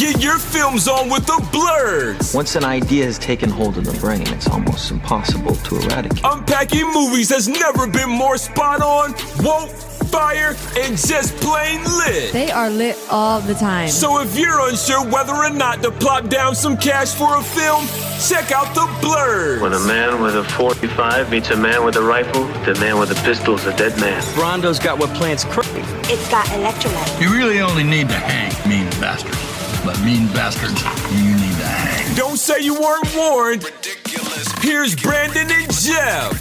Get your films on with the Blurs. Once an idea has taken hold of the brain, it's almost impossible to eradicate. Unpacking movies has never been more spot on, woke, fire, and just plain lit. They are lit all the time. So if you're unsure whether or not to plop down some cash for a film, check out the Blurs. When a man with a 45 meets a man with a rifle, the man with a pistol is a dead man. Brondo's got what plants crave. It's got electrolyte. You really only need to hang mean bastards. But mean bastards, you need to hang. Don't say you weren't warned. Here's Brandon and Jeff.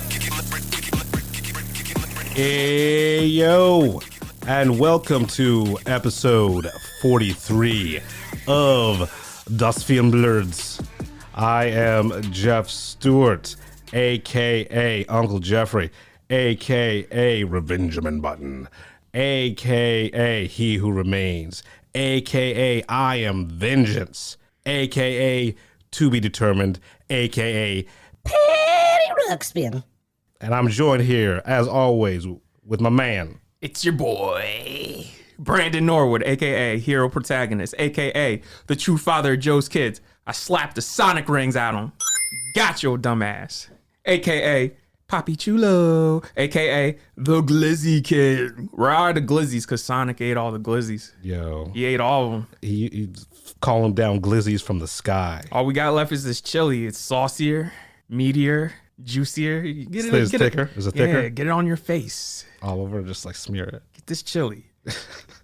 Hey, yo, and welcome to episode 43 of Das Film Blurs. I am Jeff Stewart, a.k.a. Uncle Jeffrey, a.k.a. Revengeman Button, a.k.a. He Who Remains, a.k.a. I Am Vengeance, a.k.a. To Be Determined, a.k.a. Patty Ruxpin. And I'm joined here, as always, with my man. It's your boy, Brandon Norwood, a.k.a. Hero Protagonist, a.k.a. the true father of Joe's kids. I slapped the Sonic rings out him. Got your dumbass. A.k.a. Papi Chulo, a.k.a. the Glizzy Kid. Where are the Glizzies? Because Sonic ate all the Glizzies. Yo. He ate all of them. He calling down glizzies from the sky. All we got left is this chili. It's saucier, meatier, juicier. Get it, It's get thicker? It. Is it thicker? Yeah, get it on your face. All over, just like smear it. Get this chili.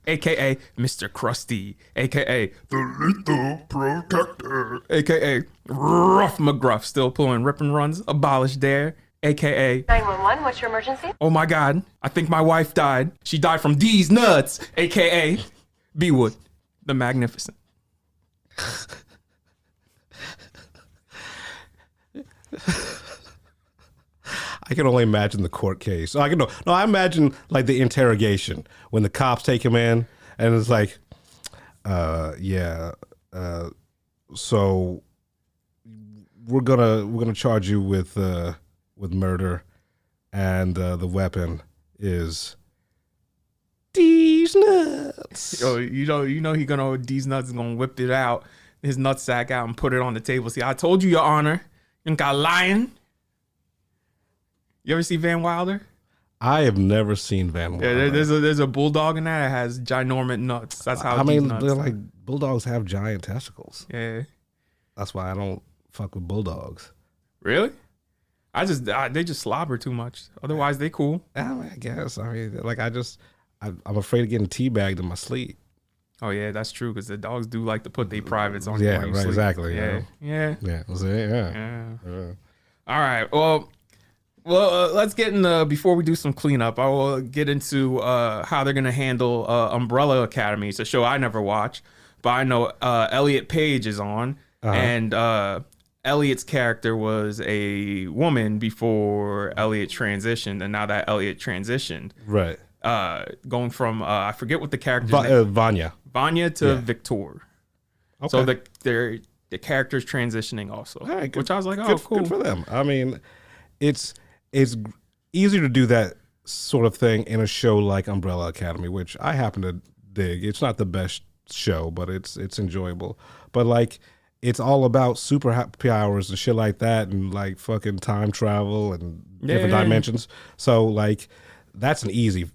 AKA Mr. Krusty, AKA the Lethal Protector, AKA Rough McGruff, still pulling rip and runs, abolished there, AKA 911, what's your emergency? oh my god, I think my wife died. She died from these nuts, AKA B-Wood, the Magnificent. I can only imagine the court case. I imagine like the interrogation when the cops take him in and it's like, so we're gonna charge you with murder, and the weapon is these nuts. Yo, you know he gonna these nuts is gonna whip it out, his nutsack out and put it on the table. See, I told you, Your Honor, you got lying. You ever see Van Wilder? I have never seen Van Wilder. Yeah, there's a bulldog in that has ginormous nuts. That's how. I mean, nuts they're are. like bulldogs have giant testicles. Yeah. That's why I don't fuck with bulldogs. Really? They just slobber too much. Otherwise, they cool. I guess. I mean, like I'm afraid of getting teabagged in my sleep. Oh yeah, that's true because the dogs do like to put their privates on. Yeah, when you right, sleep. exactly. Yeah, Yeah. yeah. All right. Well, let's get into before we do some cleanup. I will get into how they're gonna handle Umbrella Academy. It's a show I never watched, but I know Elliot Page is on, and Elliot's character was a woman before Elliot transitioned, and now that Elliot transitioned, Right. Going from I forget what the character's name, Vanya to Victor. Okay. So the character's transitioning also, Right, good, which I was like, oh, good, cool good for them. I mean, it's easier to do that sort of thing in a show like Umbrella Academy, which I happen to dig. It's not the best show, but it's enjoyable. But like, it's all about superpowers and shit like that, and like fucking time travel and different dimensions. So like, that's an easy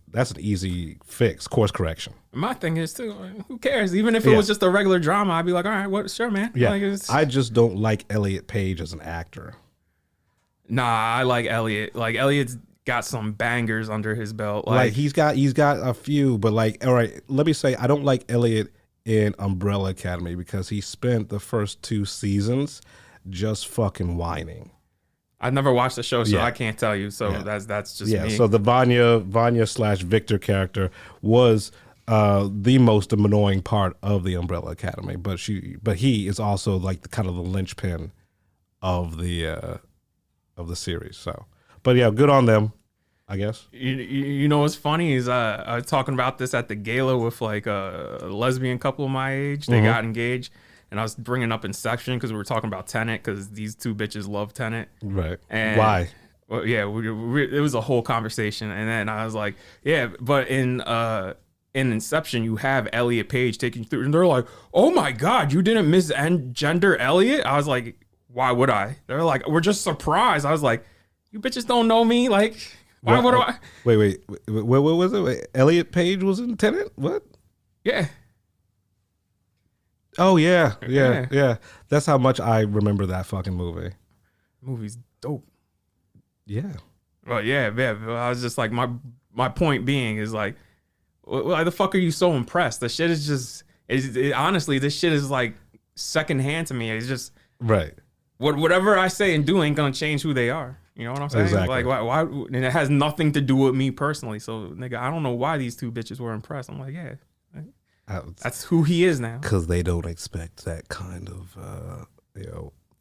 fix, course correction. My thing is too, who cares? Even if it was just a regular drama, I'd be like, all right, sure, man. Yeah, Like, I just don't like Elliot Page as an actor. Nah, I like Elliot. Like Elliot's got some bangers under his belt. Like he's got a few, but like, all right, let me say I don't like Elliot in Umbrella Academy because he spent the first 2 seasons just fucking whining. I've never watched the show, so I can't tell you. So that's just me. So the Vanya/Victor character was the most annoying part of the Umbrella Academy, but he is also like the kind of the linchpin of the series. So, but yeah, good on them, I guess. You know what's funny is I was talking about this at the gala with like a lesbian couple of my age. They got engaged, and I was bringing up Inception because we were talking about Tenet because these two bitches love Tenet. Right. And why? Well, yeah, it was a whole conversation, and then I was like, yeah, but in in Inception, you have Elliot Page taking you through, and they're like, "Oh my God, you didn't misgender Elliot?" I was like, "Why would I?" They're like, "We're just surprised." I was like, "You bitches don't know me. Like, why would I?" Wait. What was it? Wait, Elliot Page was in Tenet? What? Yeah. Oh yeah. That's how much I remember that fucking movie. Movie's dope. Yeah. Well, yeah. I was just like, my point being is like, why the fuck are you so impressed? The shit is just, honestly, this shit is like secondhand to me. It's just right. Whatever I say and do ain't gonna change who they are. You know what I'm saying? Exactly. Like, why? And it has nothing to do with me personally. So, nigga, I don't know why these two bitches were impressed. I'm like, yeah, that's who he is now. Because they don't expect that kind of,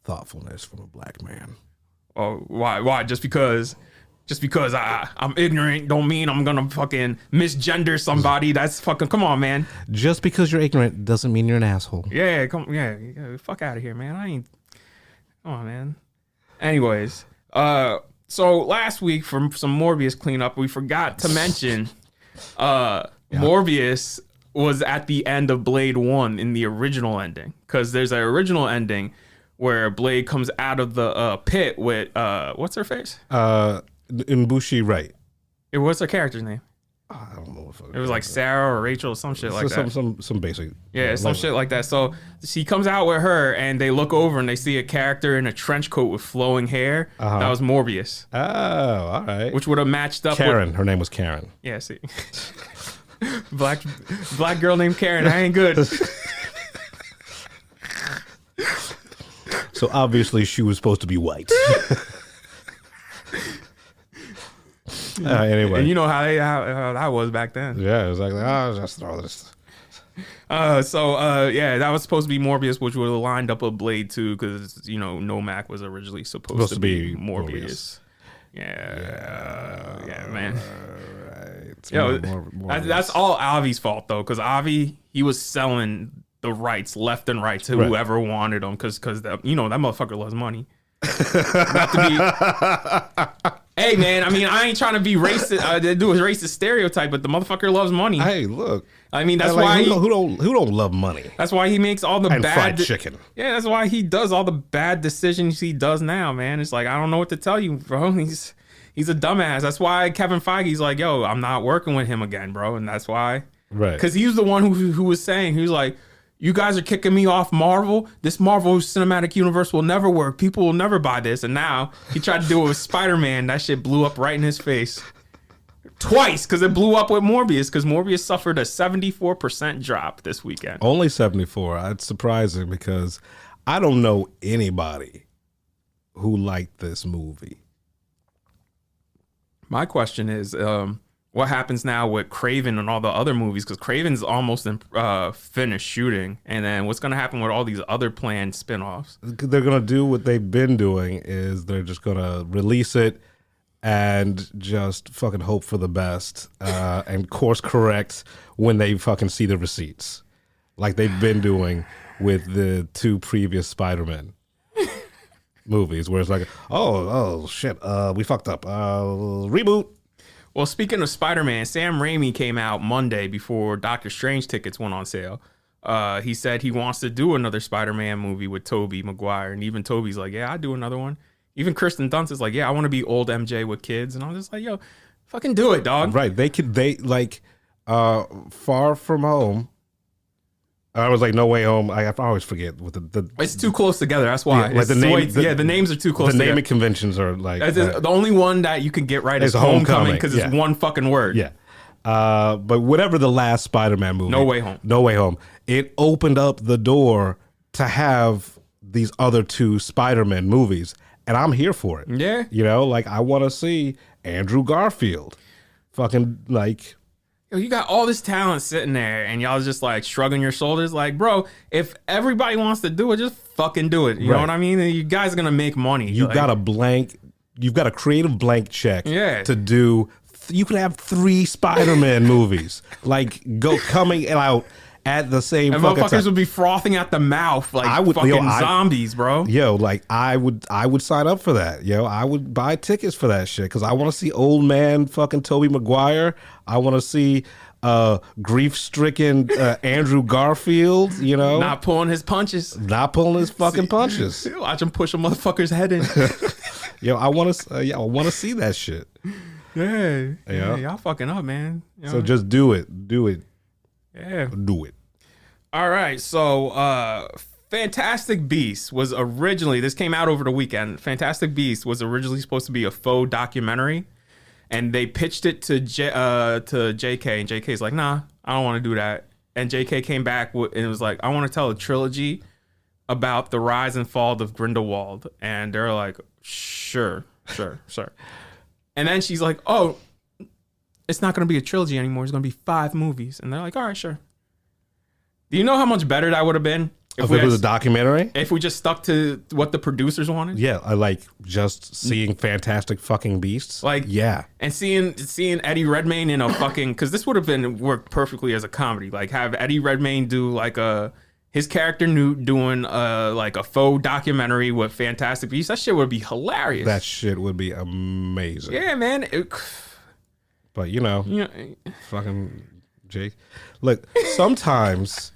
thoughtfulness from a black man. Oh, why? Just because I'm ignorant don't mean I'm gonna fucking misgender somebody. That's fucking, come on, man. Just because you're ignorant doesn't mean you're an asshole. Yeah, fuck out of here, man. Come on, man. Anyways, so last week for some Morbius cleanup, we forgot to mention Morbius was at the end of Blade 1 in the original ending, because there's an original ending where Blade comes out of the pit with what's her face? Mbushi, right? What's her character's name? I don't know. It was like Sarah or Rachel or some shit like that. Some basic. Yeah, some shit like that. So she comes out with her, and they look over and they see a character in a trench coat with flowing hair. That was Morbius. Oh, all right. Which would have matched up Karen. with... Her name was Karen. Yeah, see. Black girl named Karen. I ain't good. So obviously she was supposed to be white. Anyway. And you know how that was back then. Yeah, it was like, just throw this. That was supposed to be Morbius, which would have lined up a Blade 2, because, Nomak was originally supposed to be Morbius. Yeah, man. Right. That's all Avi's fault, though, because Avi, he was selling the rights left and right to whoever wanted them, because that motherfucker loves money. Not to be... Hey, man, I mean, I ain't trying to be racist, do a racist stereotype, but the motherfucker loves money. Hey, look. I mean, that's why who don't love money. That's why he makes all the and bad fried chicken. Yeah, that's why he does all the bad decisions he does now, man. It's like, I don't know what to tell you, bro. He's a dumbass. That's why Kevin Feige's like, yo, I'm not working with him again, bro. And that's why, right? Because he was the one who was saying, he was like, you guys are kicking me off Marvel. This Marvel Cinematic Universe will never work. People will never buy this. And now he tried to do it with Spider-Man. That shit blew up right in his face. Twice, because it blew up with Morbius, because Morbius suffered a 74% drop this weekend. Only 74. It's surprising, because I don't know anybody who liked this movie. My question is, what happens now with Kraven and all the other movies? Because Kraven's almost finished shooting. And then what's going to happen with all these other planned spinoffs? They're going to do what they've been doing, is they're just going to release it and just fucking hope for the best and course correct when they fucking see the receipts. Like they've been doing with the two previous Spider-Man movies, where it's like, oh shit, we fucked up. Reboot. Well, speaking of Spider-Man, Sam Raimi came out Monday before Doctor Strange tickets went on sale. He said he wants to do another Spider-Man movie with Tobey Maguire, and even Tobey's like, yeah, I'd do another one. Even Kirsten Dunst is like, yeah, I want to be old MJ with kids. And I'm just like, yo, fucking do it, dog. Right. Far From Home. I was like, No Way Home. I always forget with the it's too close together. That's why. Yeah, like the names are too close. The together. naming conventions are like the only one that you can get right is Homecoming, because it's one fucking word. Yeah. But whatever the last Spider-Man movie, No Way Home. No Way Home. It opened up the door to have these other two Spider-Man movies, and I'm here for it. Yeah. I want to see Andrew Garfield. Fucking like, yo, you got all this talent sitting there, and y'all just like shrugging your shoulders, like, bro, if everybody wants to do it, just fucking do it. You know what I mean? And you guys are gonna make money. You've got a creative blank check to do. You can have 3 Spider-Man movies, coming out at the same and fucking motherfuckers time. would be frothing at the mouth like zombies, bro. I would sign up for that. I would buy tickets for that shit, because I want to see old man fucking Tobey Maguire. I want to see grief-stricken Andrew Garfield, you know, Not pulling his punches. not pulling his fucking punches. Watch him push a motherfucker's head in. Yo, I want to see that shit. Yeah, y'all fucking up, man. So just do it. Yeah. Do it. All right, so Fantastic Beasts was originally, this came out over the weekend. Fantastic Beasts was originally supposed to be a faux documentary, and they pitched it to JK, and JK's like, nah, I don't want to do that. And JK came back and it was like, I want to tell a trilogy about the rise and fall of Grindelwald. And they're like, sure. And then she's like, oh, it's not going to be a trilogy anymore. It's going to be 5 movies. And they're like, all right, sure. Do you know how much better that would have been? If it was a documentary? If we just stuck to what the producers wanted? Yeah, I like just seeing Fantastic fucking Beasts. Like, yeah. And seeing Eddie Redmayne in a fucking, because this would have been worked perfectly as a comedy. Like, have Eddie Redmayne do like his character Newt doing like a faux documentary with Fantastic Beasts. That shit would be hilarious. That shit would be amazing. Yeah, man. But you know, fucking Jake. Look, sometimes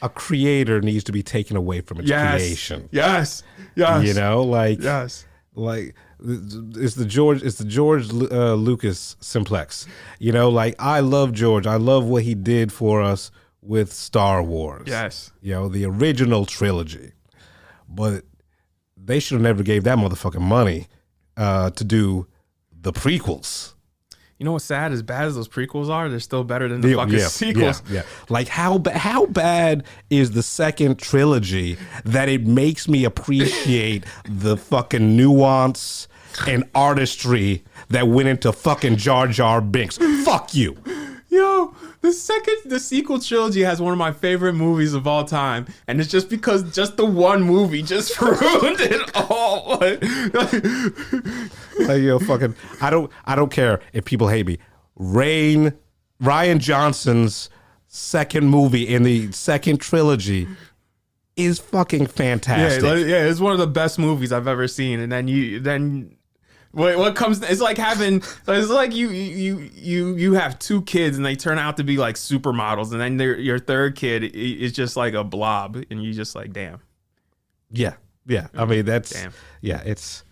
a creator needs to be taken away from its creation. Yes. You know, like yes. Like it's the George Lucas simplex. You know, like I love George. I love what he did for us with Star Wars. Yes. You know, the original trilogy. But they should have never gave that motherfucking money to do the prequels. You know what's sad? As bad as those prequels are, they're still better than the fucking sequels. Yeah. Like how bad is the second trilogy that it makes me appreciate the fucking nuance and artistry that went into fucking Jar Jar Binks? Fuck you. Yo, the sequel trilogy has one of my favorite movies of all time, and it's just because just the one movie just ruined it all. Like, yo, fucking, I don't care if people hate me. Ryan Johnson's second movie in the second trilogy is fucking fantastic. Yeah, it's one of the best movies I've ever seen. And then what comes? It's like having. It's like you have 2 kids and they turn out to be like supermodels, and then your third kid is just like a blob, and you just like, damn. Yeah. I mean, that's damn. Yeah. It's.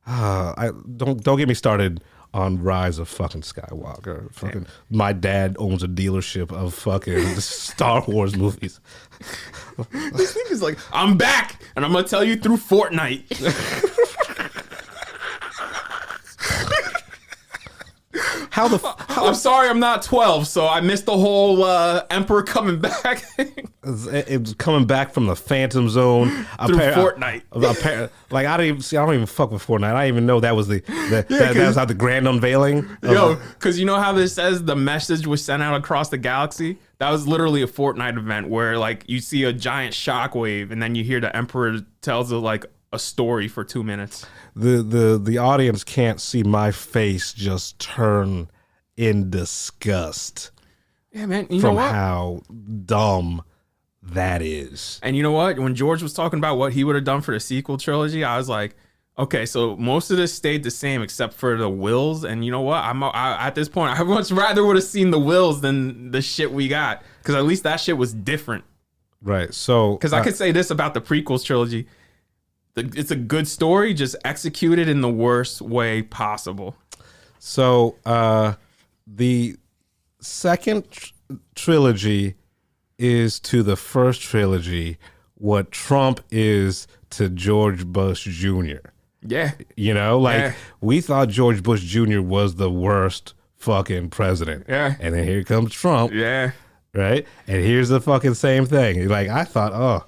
I don't get me started on Rise of fucking Skywalker. Fucking, my dad owns a dealership of fucking Star Wars movies. This thing is like, I'm back, and I'm gonna tell you through Fortnite. I'm sorry, I'm not 12, so I missed the whole Emperor coming back. It was coming back from the Phantom Zone through Fortnite. Like I don't even fuck with Fortnite. I didn't even know that was that was how the grand unveiling. Yo, because you know how this says the message was sent out across the galaxy. That was literally a Fortnite event where like you see a giant shockwave, and then you hear the Emperor tells like a story for 2 minutes. The audience can't see my face just turn in disgust. Yeah, man. You from know what? How dumb that is. And you know what? When George was talking about what he would have done for the sequel trilogy, I was like, okay, so most of this stayed the same except for the wills. And you know what? At this point, I much rather would have seen the wills than the shit we got, because at least that shit was different. Right. So because I could say this about the prequels trilogy. It's a good story, just executed in the worst way possible. So the second trilogy is to the first trilogy what Trump is to George Bush Jr. Yeah. You know, like we thought George Bush Jr. was the worst fucking president. Yeah. And then here comes Trump. Yeah. Right? And here's the fucking same thing. Like I thought, oh,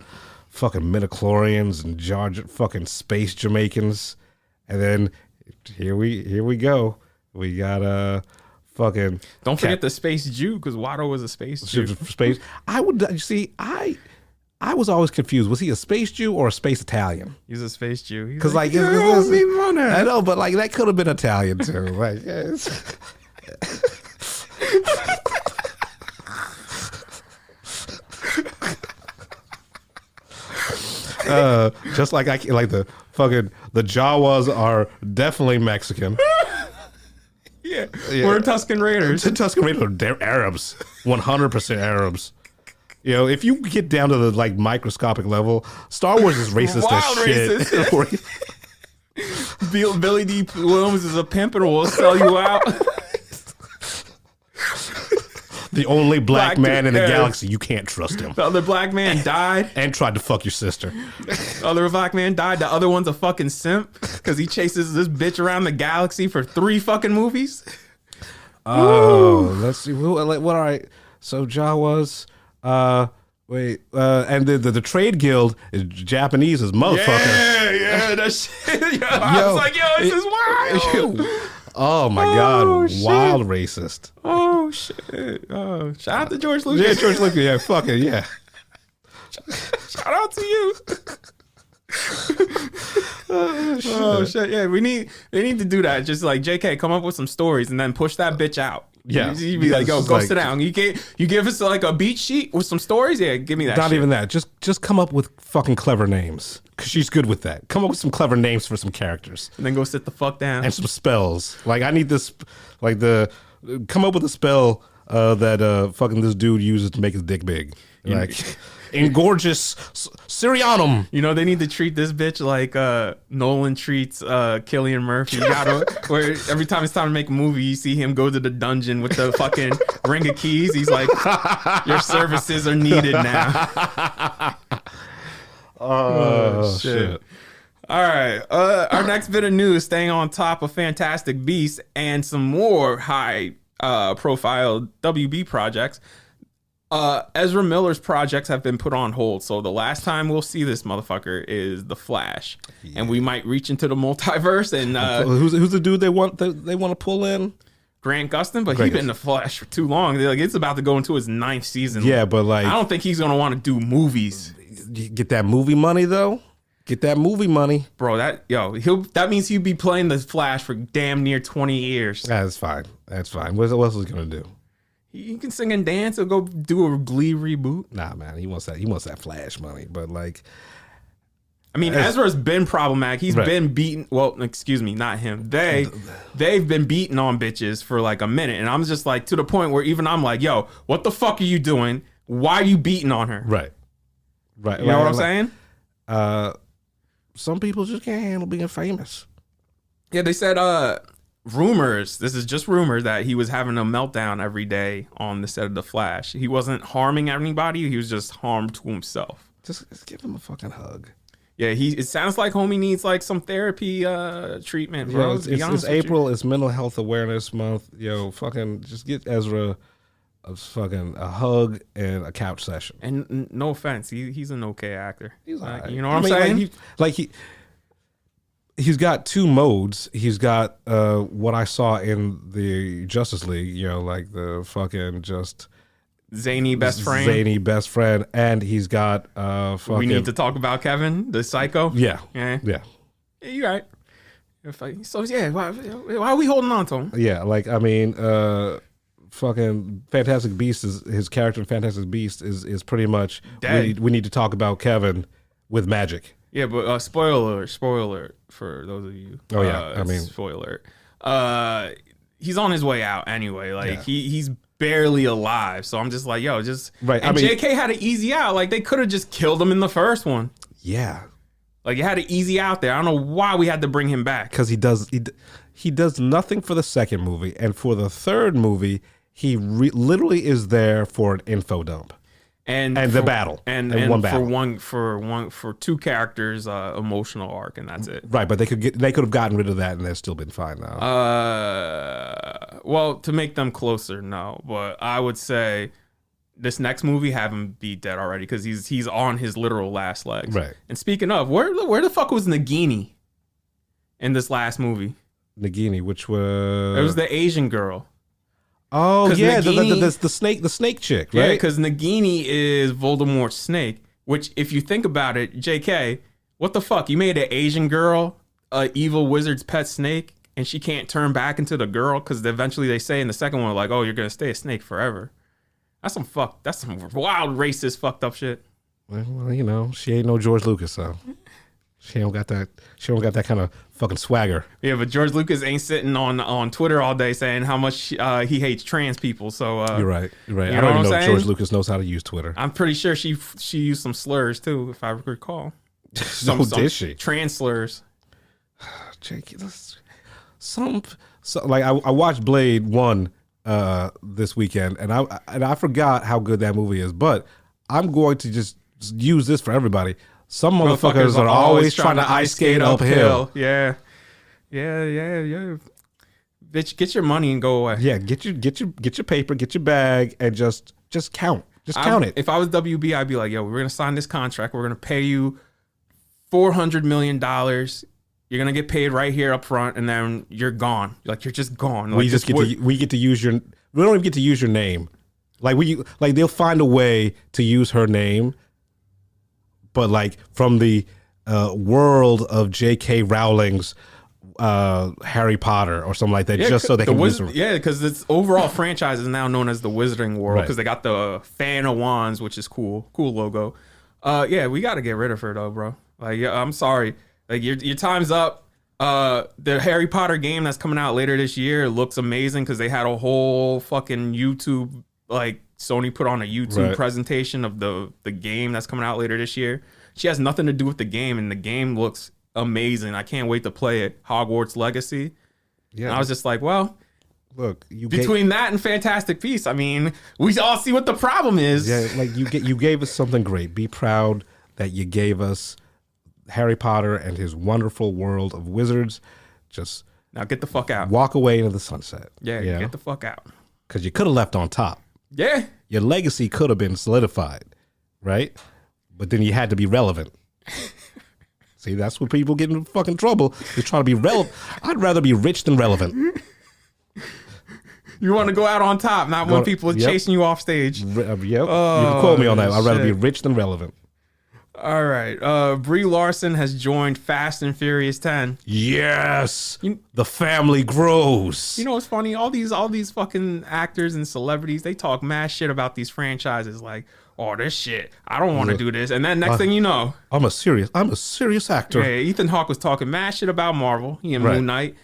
fucking midichlorians and fucking space Jamaicans, and then here we go. We got fucking. Don't forget the space Jew, because Watto was a space Jew. Space. I was always confused. Was he a space Jew or a space Italian? He's a space Jew. Because like, me money. I know, but like that could have been Italian too. Like, yes. Just like the Jawas are definitely Mexican. Yeah, We're Tusken Raiders. The Tusken Raiders, they're Arabs, 100% Arabs. You know, if you get down to the like microscopic level, Star Wars is racist Wild as shit. Racist. Billy D. Williams is a pimp and will sell you out. The only black man in the yeah. galaxy, you can't trust him. The other black man died. And tried to fuck your sister. The other black man died. The other one's a fucking simp because he chases this bitch around the galaxy for 3 fucking movies. Oh, let's see. What? All right. So Jawas. And the trade guild is Japanese as motherfucker. Yeah, that shit. I was like, yo, this is wild. Oh my god, shit. wild racist. Oh shit. Oh, shout out to George Lucas. Yeah, George Lucas. Yeah, fuck it. Yeah. Shout out to you. Oh shit. Yeah, they need to do that. Just like JK, come up with some stories and then push that bitch out. Yeah. You'd be like, yo, go sit down. You give us like a beat sheet with some stories? Yeah, give me that. Not shit. even that. Just come up with fucking clever names. Cause she's good with that. Come up with some clever names for some characters. And then go sit the fuck down. And some spells. Like I need this come up with a spell that fucking this dude uses to make his dick big. Like Engorgeous Syrianum. You know, they need to treat this bitch like Nolan treats Cillian Murphy. Where every time it's time to make a movie, you see him go to the dungeon with the fucking ring of keys. He's like, your services are needed now. Oh, shit. All right. Our next bit of news, staying on top of Fantastic Beasts and some more high profile WB projects. Ezra Miller's projects have been put on hold, so the last time we'll see this motherfucker is The Flash, and we might reach into the multiverse. And who's the dude they want to pull in? Grant Gustin, but he's been in The Flash for too long. They're like, it's about to go into his 9th season. Yeah, but like, I don't think he's gonna want to do movies. Get that movie money though. Get that movie money, bro. That means he'll be playing The Flash for damn near 20 years. That's fine. That's fine. What else is he gonna do? He can sing and dance or go do a Glee reboot. Nah, man. He wants that Flash money. But like, I mean, Ezra's been problematic. He's been beaten. Well, excuse me, not him. They've been beating on bitches for like a minute, and I'm just like to the point where even I'm like, yo, what the fuck are you doing? Why are you beating on her? Right. You know what I'm saying? Some people just can't handle being famous. Yeah, they said rumors. This is just rumors that he was having a meltdown every day on the set of The Flash. He wasn't harming anybody. He was just harmed to himself. Just give him a fucking hug. Yeah, it sounds like homie needs like some therapy treatment, bro. It's April. It's Mental Health Awareness Month. Yo, fucking just get Ezra a hug and a couch session. And no offense, he's an okay actor. He's all right. You know what I'm saying? He's got 2 modes. He's got what I saw in the Justice League. You know, like the fucking just zany best friend, and he's got fucking. We need to talk about Kevin, the psycho. Yeah. You're right. So yeah, why are we holding on to him? Yeah, like I mean, fucking Fantastic Beast his character in Fantastic Beast is pretty much dead. We need to talk about Kevin with magic. Yeah, but spoiler for those of you. Oh yeah, I mean spoiler. He's on his way out anyway. Like he's barely alive. So I'm just like, yo, just right. And JK had an easy out. Like they could have just killed him in the first one. Yeah. Like it had an easy out there. I don't know why we had to bring him back. Because he does nothing for the second movie, and for the third movie, he literally is there for an info dump. And the battle and one battle for 2 characters emotional arc, and that's it. Right, but they could have gotten rid of that and they've still been fine now. Well, to make them closer, no, but I would say this next movie have him be dead already because he's on his literal last legs. Right. And speaking of, where the fuck was Nagini in this last movie? Nagini, which was it was the Asian girl. Oh yeah, Nagini, the snake chick, right? Yeah, because Nagini is Voldemort's snake. Which, if you think about it, JK, what the fuck? You made an Asian girl a evil wizard's pet snake, and she can't turn back into the girl because eventually they say in the second one, like, oh, you're gonna stay a snake forever. That's some wild racist fucked up shit. Well, you know, she ain't no George Lucas, so She don't got that. She don't got that kind of fucking swagger. Yeah, but George Lucas ain't sitting on Twitter all day saying how much he hates trans people. So You're right. You're right. you I know don't what even I'm know George saying? Lucas knows how to use Twitter. I'm pretty sure she used some slurs too, if I recall. So did she? Trans slurs. Jake, like I watched Blade 1 this weekend, and I forgot how good that movie is. But I'm going to just use this for everybody. Some motherfuckers are always trying to ice skate uphill. Yeah. Bitch, get your money and go away. Yeah, get your paper, get your bag, and just count. Just count it. If I was WB, I'd be like, yo, we're gonna sign this contract. We're gonna pay you $400 million. You're gonna get paid right here up front, and then you're gone. Like you're just gone. We just get to use your. We don't even get to use your name. Like they'll find a way to use her name, but like from the world of J.K. Rowling's Harry Potter or something like that, just so they can use her. Yeah, because its overall franchise is now known as the Wizarding World because Right. they got the fan of wands, which is cool logo. Yeah, we got to get rid of her though, bro. Like, yeah, I'm sorry. Like your time's up. The Harry Potter game that's coming out later this year looks amazing because they had a whole fucking YouTube, like Sony put on a YouTube Right. presentation of the game that's coming out later this year. She has nothing to do with the game, and the game looks amazing. I can't wait to play it. Hogwarts Legacy. Yeah, And I was just like, well, look, between that and Fantastic Beasts, I mean, we all see what the problem is. Yeah, like you gave us something great. Be proud that you gave us Harry Potter and his wonderful world of wizards. Just Now get the fuck out. walk away into the sunset. Yeah, get the fuck out. Because you could have left on top. Yeah. Your legacy could have been solidified, right? But then you had to be relevant. See, that's what people get in fucking trouble. They're trying to be relevant. I'd rather be rich than relevant. You want to go out on top, not when people are Yep. chasing you off stage. Yep. You can quote me on that. I'd rather be shit. rich than relevant. All right. Brie Larson has joined Fast and Furious 10. Yes. The family grows. You know what's funny? All these fucking actors and celebrities, they talk mad shit about these franchises like, oh, this shit, I don't want to do this. And then next thing you know, I'm a serious actor. yeah, Ethan Hawke was talking mad shit about Marvel. He and Right. Moon Knight.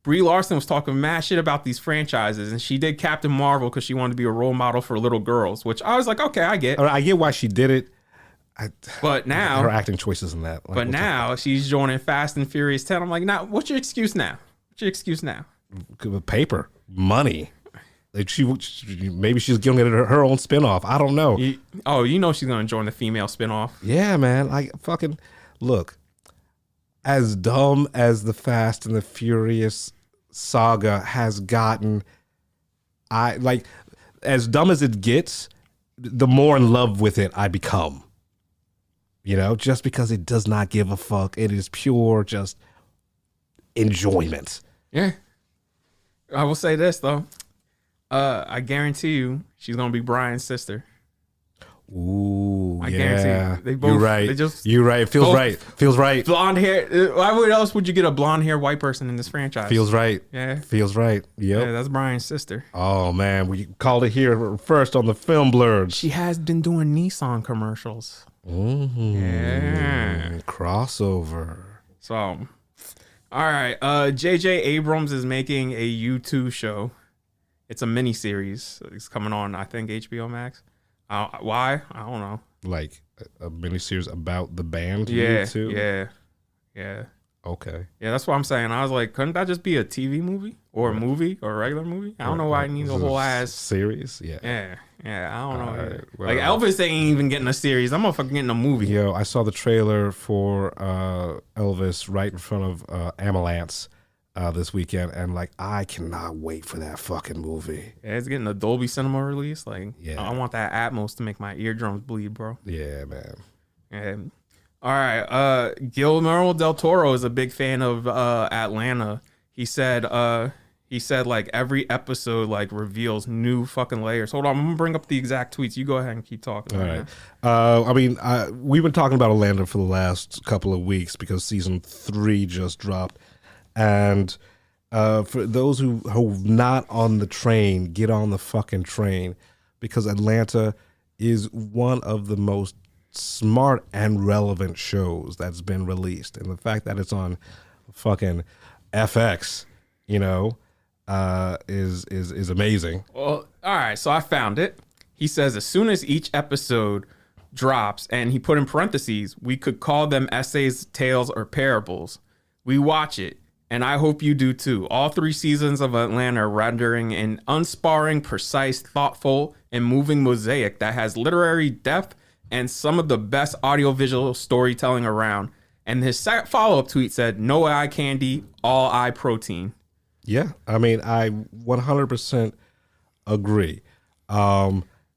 Brie Larson was talking mad shit about these franchises, and she did Captain Marvel because she wanted to be a role model for little girls, which I was like, okay, I get. I get why she did it. But now, her acting choices in that. Like, but now she's joining Fast and Furious 10. I'm like, now, what's your excuse now? What's your excuse now? paper, money. Like maybe she's giving it her own spinoff. I don't know. You know she's gonna join the female spinoff. Yeah, man. Like fucking look. As dumb as the Fast and the Furious saga has gotten, as dumb as it gets, the more in love with it I become. You know, just because it does not give a fuck. It is pure just enjoyment. Yeah. I will say this though. I guarantee you she's gonna be Brian's sister. Ooh, I yeah. guarantee you. They both, You're right. They just You're right. It feels both right. Feels right. blonde hair. Why else would you get a blonde hair white person in this franchise? Feels right. Yeah. Feels right. Yep. Yeah, that's Brian's sister. Oh man, we called it here first on the Film Blurred. She has been doing Nissan commercials. Yeah. Crossover. So, all right. J.J. Abrams is making a U2 show. It's a mini series. It's coming on, I think, HBO Max. Why? I don't know. Like a miniseries about the band. Yeah. U2? Yeah. Okay. Yeah, that's what I'm saying. I was like, couldn't that just be a TV movie or a movie or a regular movie? I don't know why it needs a whole ass series. Yeah. Yeah, I don't know. Alright, well. Like Elvis ain't even getting a series. I'm motherfucking getting a movie. Yo, I saw the trailer for Elvis right in front of Amalance this weekend, and like I cannot wait for that fucking movie. Yeah, it's getting a Dolby Cinema release. Like, Yeah. I want that Atmos to make my eardrums bleed, bro. Yeah, man. And all right, Guillermo del Toro is a big fan of Atlanta. He said like every episode like reveals new fucking layers. Hold on, I'm gonna bring up the exact tweets. You go ahead and keep talking. All right. I mean, we've been talking about Atlanta for the last couple of weeks because season 3 just dropped. And for those who are not on the train, get on the fucking train because Atlanta is one of the most smart and relevant shows that's been released, and the fact that it's on fucking FX, is amazing. Well, all right, so I found it. He says as soon as each episode drops, and he put in parentheses, we could call them essays, tales, or parables. We watch it, and I hope you do too. All 3 seasons of Atlanta are rendering an unsparring, precise, thoughtful, and moving mosaic that has literary depth and some of the best audiovisual storytelling around. And his follow-up tweet said, no eye candy, all eye protein. Yeah, I mean, I 100% agree.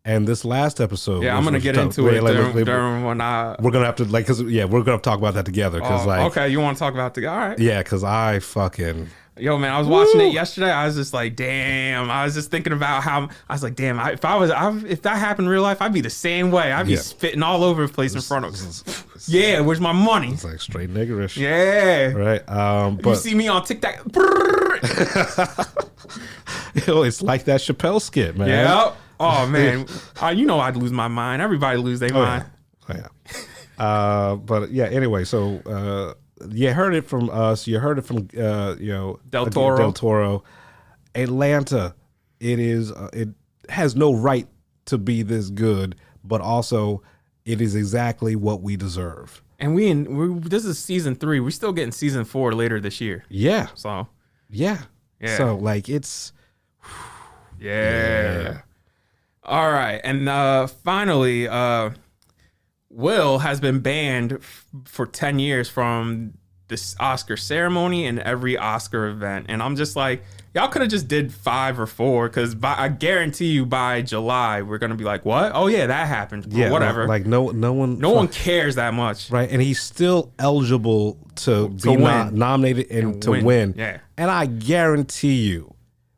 And this last episode, yeah, I'm gonna get into it during when we're gonna have to we're gonna talk about that together because okay, you want to talk about the all right? Yeah, because I fucking man, I was watching it yesterday. I was just like, damn. I was just thinking about how I was like, damn. If that happened in real life, I'd be the same way. I'd be spitting all over the place in front of us. Yeah, where's my money? It's like straight niggerish. Yeah, right. But you see me on TikTok. It's like that Chappelle skit, man. Yeah. Oh man, I'd lose my mind. Everybody lose their mind. Yeah. But yeah. Anyway, so you heard it from us. You heard it from Del Toro. Del Toro. Atlanta. It has no right to be this good, but also it is exactly what we deserve. And this is season 3. We're still getting season 4 later this year. Yeah. So. Yeah. So like it's. Yeah. All right, and finally, Will has been banned for 10 years from this Oscar ceremony and every Oscar event, and I'm just like, y'all could have just did 5 or 4, because I guarantee you by July we're gonna be like, what? Oh yeah, that happened. Yeah, whatever. Like no one cares that much, right? And he's still eligible to be nominated and to win. Yeah, and I guarantee you,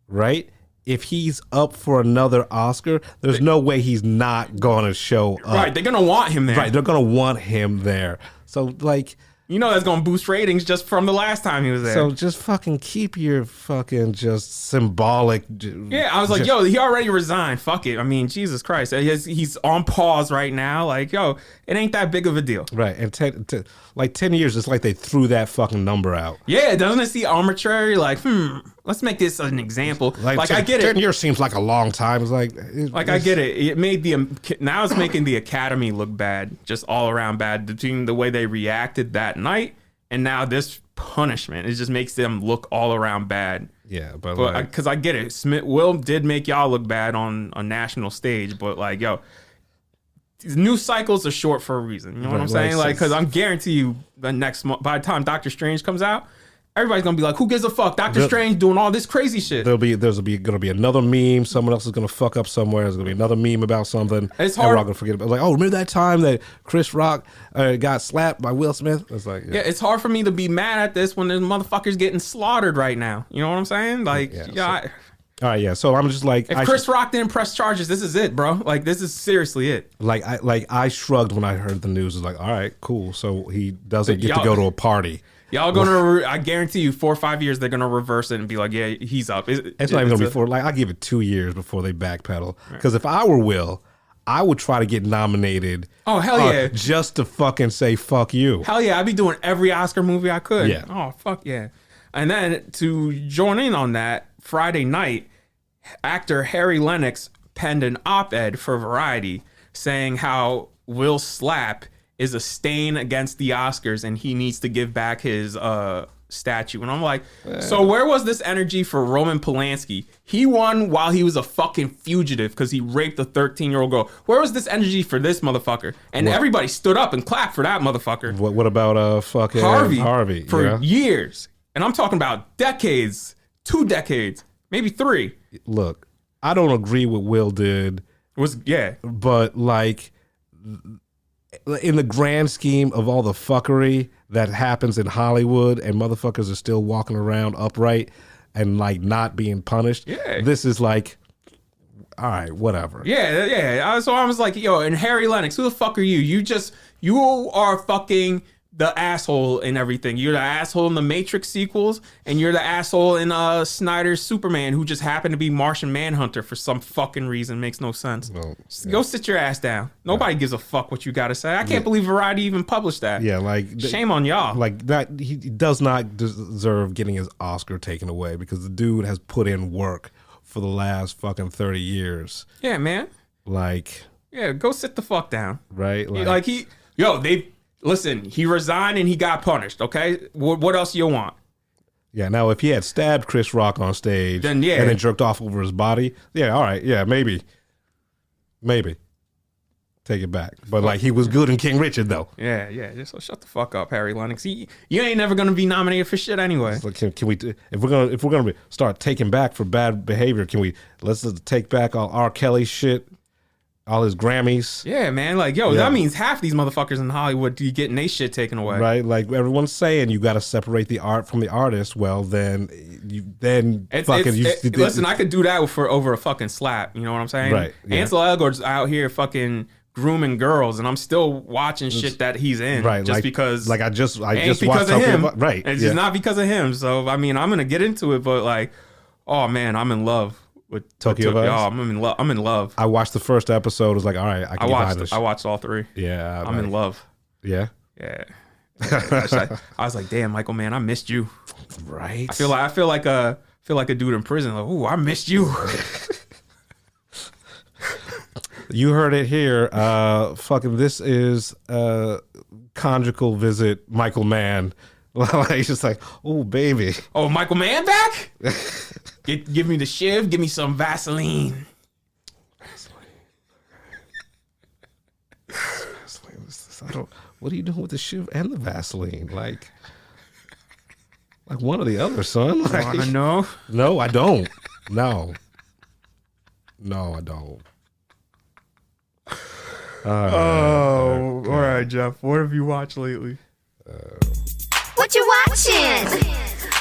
right? If he's up for another Oscar, there's no way he's not going to show up. Right, they're going to want him there. Right, they're going to want him there. So, like... that's going to boost ratings just from the last time he was there. So just fucking keep your fucking just symbolic... Yeah, I was like, he already resigned. Fuck it. I mean, Jesus Christ. He's on pause right now. Like, it ain't that big of a deal. Right, and 10 years, it's like they threw that fucking number out. Yeah, doesn't it seem arbitrary? Like, let's make this an example. Like I get it. 10 years seems like a long time. It's like... I get it. It made now it's making the Academy look bad. Just all around bad. Between the way they reacted that night and now this punishment, it just makes them look all around bad. Yeah, but because I get it. Will did make y'all look bad on a national stage, but like, these news cycles are short for a reason. You know what I'm saying? Like, because I'm guarantee you the next month, by the time Doctor Strange comes out, everybody's gonna be like, who gives a fuck? Doctor Strange doing all this crazy shit. There's gonna be another meme. Someone else is gonna fuck up somewhere. There's gonna be another meme about something. It's hard. And we're all gonna forget about. Like, oh, remember that time that Chris Rock got slapped by Will Smith? It's like, yeah, it's hard for me to be mad at this when the motherfucker's getting slaughtered right now. You know what I'm saying? Like, all right, yeah. So I'm just like, if Chris Rock didn't press charges, this is it, bro. Like, this is seriously it. I shrugged when I heard the news. It's like, all right, cool. So he doesn't get to go to a party. Y'all gonna? I guarantee you, 4 or 5 years, they're gonna reverse it and be like, yeah, he's up. It's not even gonna be 4. Like, I give it 2 years before they backpedal. Because if I were Will, I would try to get nominated. Oh hell yeah! Just to fucking say fuck you. Hell yeah! I'd be doing every Oscar movie I could. Yeah. Oh fuck yeah! And then to join in on that, Friday night, actor Harry Lennox penned an op-ed for Variety saying how Will's slap is a stain against the Oscars and he needs to give back his statue. And I'm like, so where was this energy for Roman Polanski? He won while he was a fucking fugitive because he raped a 13-year-old girl. Where was this energy for this motherfucker? And everybody stood up and clapped for that motherfucker. What about fucking Harvey for years? And I'm talking about decades, 2 decades, maybe 3. Look, I don't agree with Will did. But like, in the grand scheme of all the fuckery that happens in Hollywood and motherfuckers are still walking around upright and like not being punished, this is like, all right, whatever. Yeah. So I was like, and Harry Lennox, who the fuck are you? You are fucking the asshole in everything. You're the asshole in the Matrix sequels, and you're the asshole in Snyder's Superman, who just happened to be Martian Manhunter for some fucking reason. Makes no sense. Just go sit your ass down. Nobody gives a fuck what you got to say. I can't believe Variety even published that. Yeah, like shame on y'all. Like that, he does not deserve getting his Oscar taken away because the dude has put in work for the last fucking 30 years. Yeah, man. Like, yeah, go sit the fuck down. Right? Listen, he resigned and he got punished, okay? What else you want? Yeah, now if he had stabbed Chris Rock on stage then, yeah. and then jerked off over his body, yeah, all right, yeah, maybe. Take it back. But like he was good in King Richard though. Yeah, just shut the fuck up, Harry Lennox. You ain't never gonna be nominated for shit anyway. Like, can we if we're gonna start taking back for bad behavior, let's just take back all R. Kelly shit? All his Grammys. Yeah, man. Like, that means half these motherfuckers in Hollywood getting their shit taken away. Right? Like everyone's saying you got to separate the art from the artist. Well, then listen, I could do that for over a fucking slap. You know what I'm saying? Right. Yeah. Ansel Elgort's out here fucking grooming girls, and I'm still watching shit that he's in. Right. Just because. Like I just because watched of him. Right. It's just not because of him. So, I mean, I'm going to get into it, but like, oh man, I'm in love. With Tokyo Vice? I'm in love. I watched the first episode. I was like, all right, I watched all three. Yeah. I'm in love. Yeah. Yeah. I was like, damn, Michael, man, I missed you. Right. I feel like a dude in prison. Like, ooh, I missed you. You heard it here. This is conjugal visit Michael Mann. He's just like, oh baby. Oh, Michael Mann back? Give me the shiv. Give me some Vaseline. What are you doing with the shiv and the Vaseline? Like one or the other, son. Like, you wanna know? No, I don't. No, I don't. All right, Jeff. What have you watched lately? What you watching?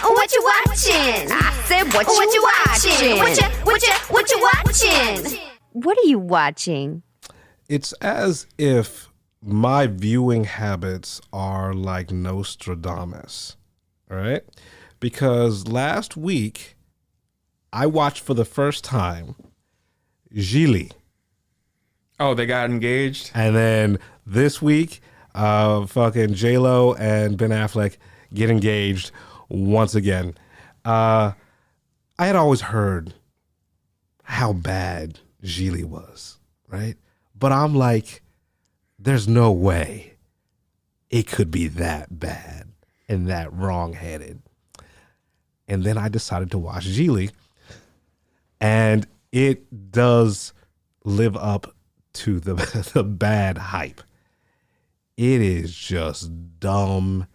What you watching? I said what you watching? What you watching? What are you watching? It's as if my viewing habits are like Nostradamus, all right? Because last week I watched for the first time Gigli. Oh, they got engaged? And then this week, fucking J-Lo and Ben Affleck get engaged once again. I had always heard how bad Gigli was, right? But I'm like, there's no way it could be that bad and that wrong-headed. And then I decided to watch Gigli, and it does live up to the bad hype. It is just dumb,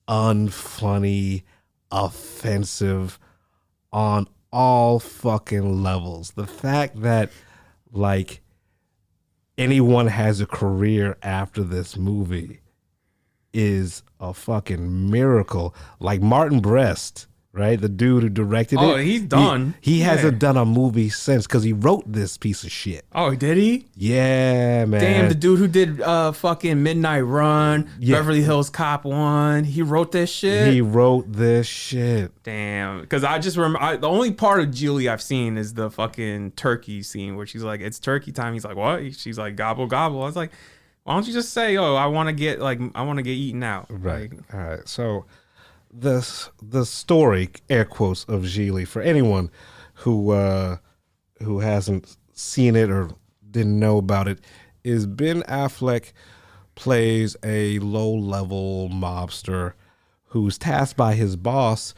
unfunny, offensive on all fucking levels. The fact that like anyone has a career after this movie is a fucking miracle. Like Martin Brest, right? The dude who directed it. Oh, he's done. He hasn't done a movie since because he wrote this piece of shit. Oh, did he? Yeah, man. Damn, the dude who did fucking Midnight Run, Beverly Hills Cop 1, he wrote this shit? He wrote this shit. Damn. Because I just remember, the only part of Gigli I've seen is the fucking turkey scene where she's like, it's turkey time. He's like, what? She's like, gobble, gobble. I was like, why don't you just say, oh, I want to get eaten out. Right. Like, all right. So the story, air quotes, of Gigli, for anyone who hasn't seen it or didn't know about it, is Ben Affleck plays a low-level mobster who's tasked by his boss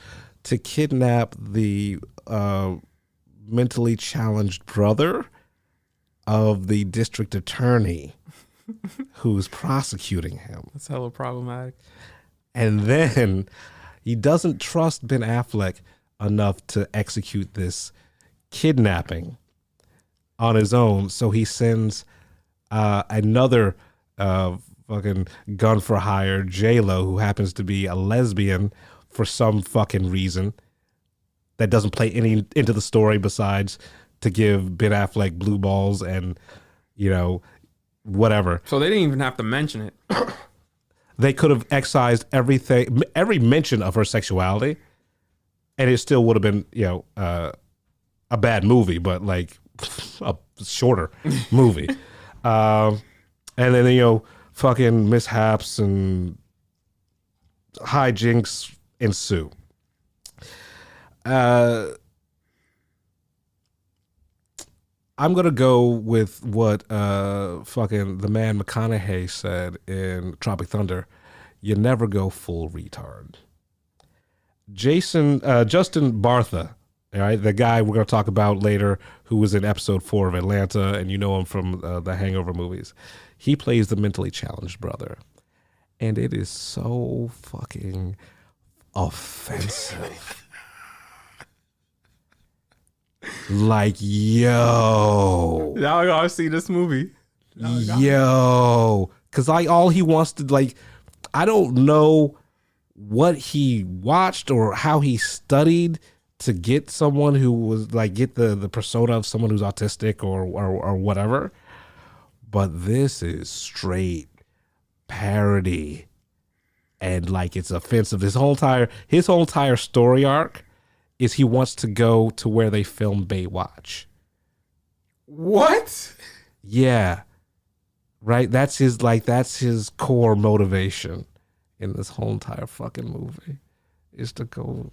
to kidnap the mentally challenged brother of the district attorney who's prosecuting him. That's hella problematic. And then he doesn't trust Ben Affleck enough to execute this kidnapping on his own, so he sends another fucking gun for hire, J-Lo, who happens to be a lesbian for some fucking reason that doesn't play any into the story besides to give Ben Affleck blue balls and, you know, whatever. So they didn't even have to mention it. they could have excised everything, every mention of her sexuality, and it still would have been, a bad movie, but like a shorter movie. And then, fucking mishaps and hijinks ensue. I'm gonna go with what fucking the man McConaughey said in Tropic Thunder. You never go full retard. Justin Bartha, all right, the guy we're gonna talk about later, who was in episode 4 of Atlanta, and you know him from the Hangover movies. He plays the mentally challenged brother, and it is so fucking offensive. Like, yo. Now I gotta see this movie. Yo. Because all he wants to, like, I don't know what he watched or how he studied to get someone who was, like, get the persona of someone who's autistic or whatever. But this is straight parody. And, like, it's offensive. His whole entire story arc is he wants to go to where they film Baywatch. What? Yeah. Right? That's his core motivation in this whole entire fucking movie is to go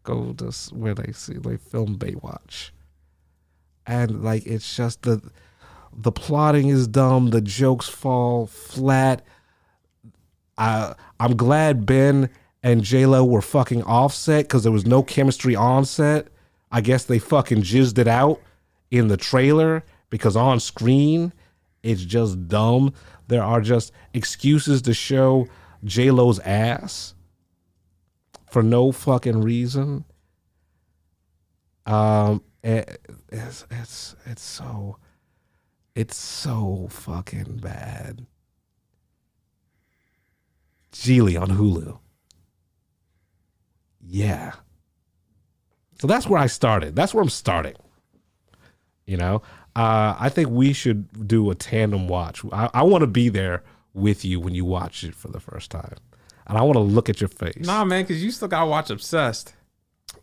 to where they film Baywatch. And like it's just the plotting is dumb, the jokes fall flat. I'm glad Ben and J-Lo were fucking offset because there was no chemistry on set. I guess they fucking jizzed it out in the trailer because on screen, it's just dumb. There are just excuses to show J-Lo's ass for no fucking reason. It's so fucking bad. Geely on Hulu. Yeah. So that's where I started. That's where I'm starting. I think we should do a tandem watch. I want to be there with you when you watch it for the first time. And I want to look at your face. Nah, man, because you still got to watch Obsessed.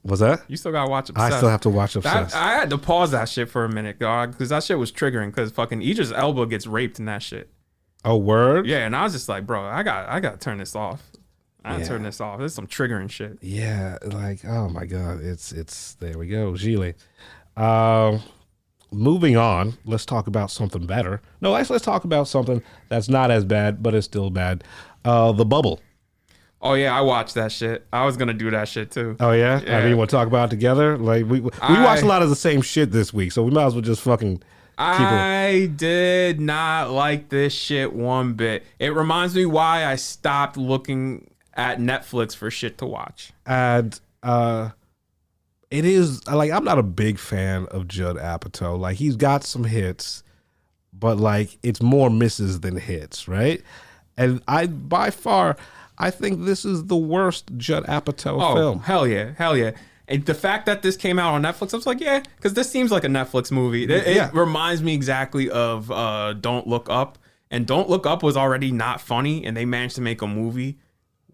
Was that? You still got to watch Obsessed. I still have to watch Obsessed. I had to pause that shit for a minute, dog, because that shit was triggering because fucking Idris Elba gets raped in that shit. Oh, word? Yeah, and I was just like, bro, I got to turn this off. I gotta turn this off. This is some triggering shit. Yeah, like, oh my God. It's there we go. Geely. Moving on, let's talk about something better. No, actually, let's talk about something that's not as bad, but it's still bad. The Bubble. Oh yeah, I watched that shit. I was gonna do that shit too. Oh yeah? I mean, you want to talk about it together? Like we watched a lot of the same shit this week, so we might as well just fucking I did not like this shit one bit. It reminds me why I stopped looking at Netflix for shit to watch. And it is like I'm not a big fan of Judd Apatow. Like he's got some hits, but like it's more misses than hits, right? And by far I think this is the worst Judd Apatow film. Hell yeah. And the fact that this came out on Netflix, I was like, yeah, because this seems like a Netflix movie. It reminds me exactly of Don't Look Up. And Don't Look Up was already not funny, and they managed to make a movie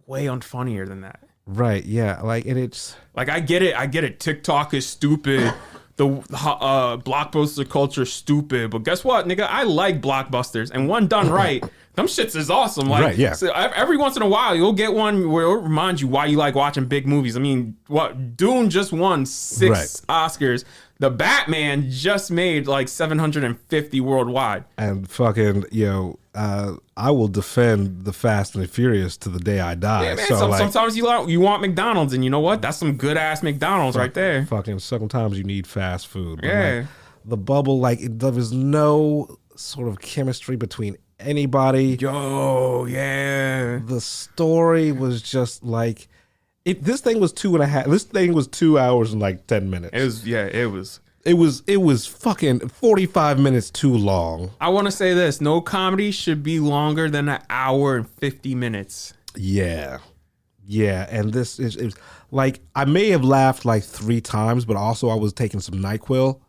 way unfunnier than that. Right, yeah. Like, and it's... Like, I get it. TikTok is stupid. The blockbuster culture is stupid. But guess what, nigga? I like blockbusters. And one done right... Them shits is awesome. Like, right, yeah. So every once in a while, you'll get one where it'll remind you why you like watching big movies. I mean, Dune just won 6 Oscars. The Batman just made like 750 worldwide. And fucking, I will defend the Fast and the Furious to the day I die. Yeah, man. So, sometimes you want McDonald's, and you know what? That's some good ass McDonald's right there. Fucking sometimes you need fast food. But yeah. Like, the Bubble, like, there was no sort of chemistry between anybody. Yo, yeah. The story was just like this thing was 2.5. This thing was 2 hours and like 10 minutes. It was fucking 45 minutes too long. I want to say this: no comedy should be longer than an hour and 50 minutes. Yeah, and this is like I may have laughed like 3 times, but also I was taking some NyQuil,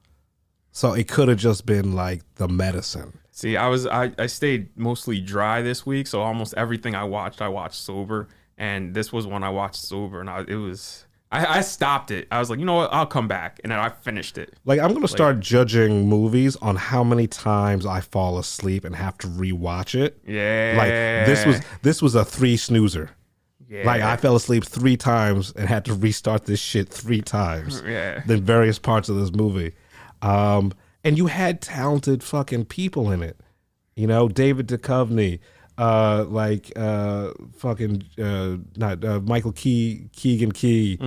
so it could have just been like the medicine. See, I stayed mostly dry this week, so almost everything I watched sober, and this was one I watched sober, and I stopped it. I was like, you know what, I'll come back, and then I finished it. Like, I'm gonna start judging movies on how many times I fall asleep and have to rewatch it. Yeah. Like this was a 3 snoozer. Yeah. Like, I fell asleep 3 times and had to restart this shit 3 times. Yeah. In various parts of this movie. And you had talented fucking people in it. You know, David Duchovny, Michael Keegan Key,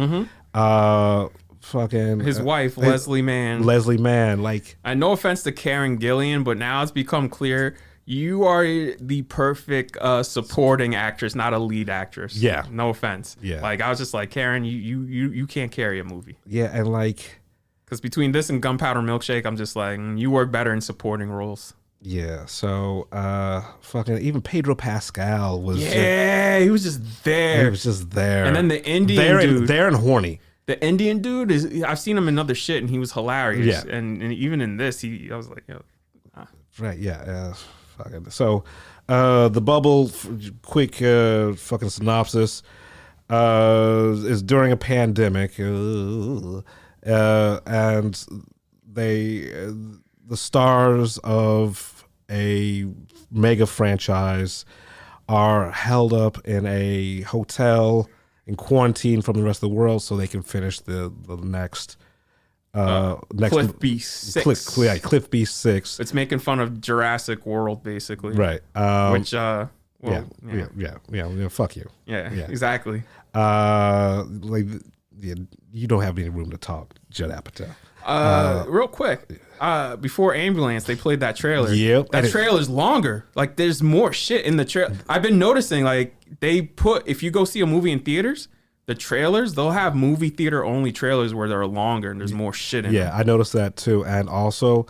fucking his wife, Leslie Mann. Leslie Mann, like, and no offense to Karen Gillian, but now it's become clear you are the perfect supporting actress, not a lead actress. Yeah. No offense. Yeah. Like, I was just like, Karen, you can't carry a movie. Yeah, and like, because between this and Gunpowder Milkshake, I'm just like, you work better in supporting roles. yeah. So, fucking even Pedro Pascal was. He was just there. He was just there. And then the Indian dude, there and horny. The Indian dude I've seen him in other shit, and he was hilarious. Yeah. And even in this, I was like, yo. Right. Yeah. Fucking. So, the bubble. Quick, fucking synopsis. Is during a pandemic, and the stars of a mega franchise are held up in a hotel in quarantine from the rest of the world so they can finish the next Cliff Beast 6. Cliff Beast 6. It's making fun of Jurassic World, basically. Right. Which, yeah, fuck you. Yeah, exactly. Like, yeah, you don't have any room to talk, Judd Apatow. Real quick, before Ambulance, they played that trailer. Yep. That trailer's longer. Like, there's more shit in the trailer. I've been noticing, like, if you go see a movie in theaters, the trailers, they'll have movie theater only trailers where they're longer and there's more shit in them. Yeah, I noticed that too. And also,